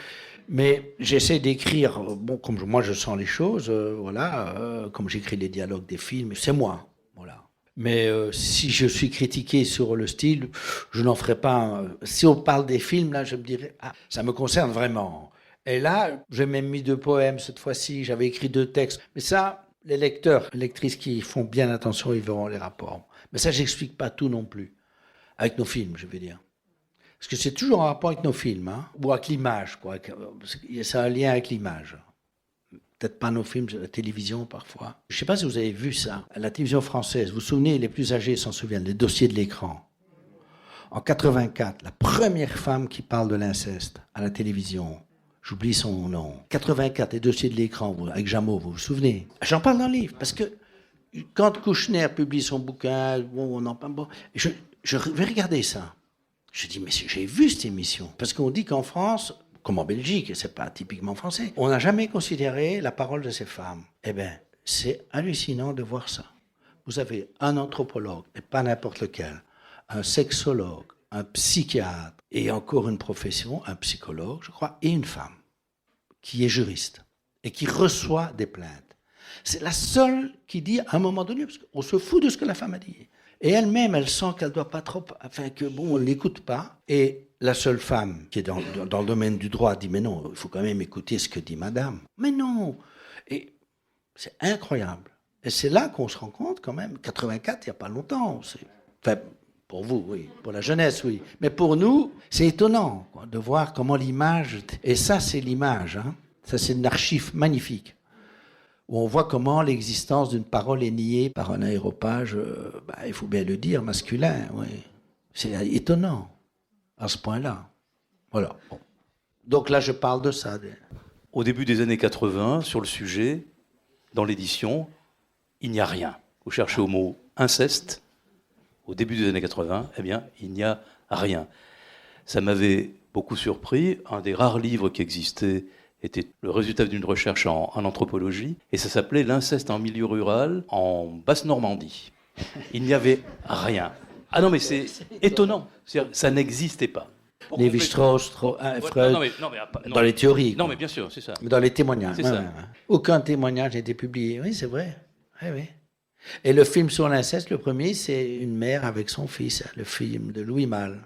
S3: Mais j'essaie d'écrire, bon, comme moi je sens les choses, voilà, comme j'écris les dialogues des films, c'est moi, voilà. Mais si je suis critiqué sur le style, je n'en ferai pas. Si on parle des films, là, je me dirais, ah, ça me concerne vraiment. Et là, j'ai même mis 2 poèmes cette fois-ci, j'avais écrit 2 textes. Mais ça, les lecteurs, les lectrices qui font bien attention, ils verront les rapports. Mais ça, j'explique pas tout non plus. Avec nos films, je veux dire. Parce que c'est toujours en rapport avec nos films, hein, ou avec l'image, quoi. C'est un lien avec l'image. Peut-être pas nos films, la télévision parfois. Je ne sais pas si vous avez vu ça. À la télévision française, vous vous souvenez, les plus âgés s'en souviennent, les dossiers de l'écran. En 84, la première femme qui parle de l'inceste à la télévision, j'oublie son nom. 84, les dossiers de l'écran, avec Jameau, vous vous souvenez? J'en parle dans le livre, parce que quand Kouchner publie son bouquin, bon, on en parle, bon, je vais regarder ça. Je dis, mais j'ai vu cette émission. Parce qu'on dit qu'en France, comme en Belgique, et c'est pas typiquement français, on n'a jamais considéré la parole de ces femmes. Eh bien, c'est hallucinant de voir ça. Vous avez un anthropologue, et pas n'importe lequel, un sexologue, un psychiatre, et encore une profession, un psychologue, je crois, et une femme, qui est juriste, et qui reçoit des plaintes. C'est la seule qui dit à un moment donné, parce qu'on se fout de ce que la femme a dit. Et elle-même, elle sent qu'elle doit pas trop, enfin que bon, on l'écoute pas. Et la seule femme qui est dans le domaine du droit dit, mais non, il faut quand même écouter ce que dit madame. Mais non. Et c'est incroyable. Et c'est là qu'on se rend compte quand même, 84, il n'y a pas longtemps. Enfin, pour vous, oui. Pour la jeunesse, oui. Mais pour nous, c'est étonnant quoi, de voir comment l'image... Et ça, c'est l'image. Hein. Ça, c'est une archive magnifique. Où on voit comment l'existence d'une parole est niée par un aéropage, il faut bien le dire, masculin. Oui. C'est étonnant, à ce point-là. Voilà. Bon. Donc là, je parle de ça.
S2: Au début des années 80, sur le sujet, dans l'édition, il n'y a rien. Vous cherchez au mot inceste, au début des années 80, eh bien, il n'y a rien. Ça m'avait beaucoup surpris. Un des rares livres qui existait était le résultat d'une recherche en anthropologie, et ça s'appelait « L'inceste en milieu rural en Basse-Normandie ». Il n'y avait rien. Ah non, mais c'est étonnant. Ça n'existait pas.
S3: Lévi-Strauss, Freud, dans les théories.
S2: Non, mais bien sûr, c'est ça.
S3: Mais dans les témoignages.
S2: C'est ça.
S3: Aucun témoignage n'a été publié. Oui, c'est vrai. Oui, oui. Et le film sur l'inceste, le premier, c'est une mère avec son fils, le film de Louis Malle.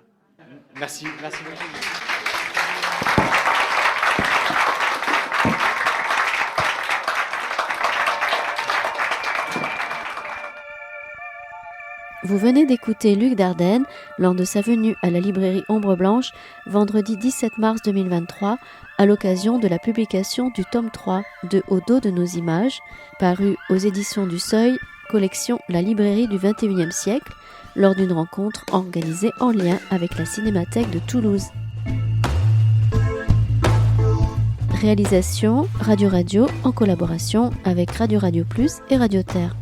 S4: Merci beaucoup.
S1: Vous venez d'écouter Luc Dardenne lors de sa venue à la librairie Ombre Blanche vendredi 17 mars 2023 à l'occasion de la publication du tome 3 de Au dos de nos images, paru aux éditions du Seuil, collection La librairie du XXIe siècle, lors d'une rencontre organisée en lien avec la Cinémathèque de Toulouse. Réalisation Radio en collaboration avec Radio Plus et Radio Terre.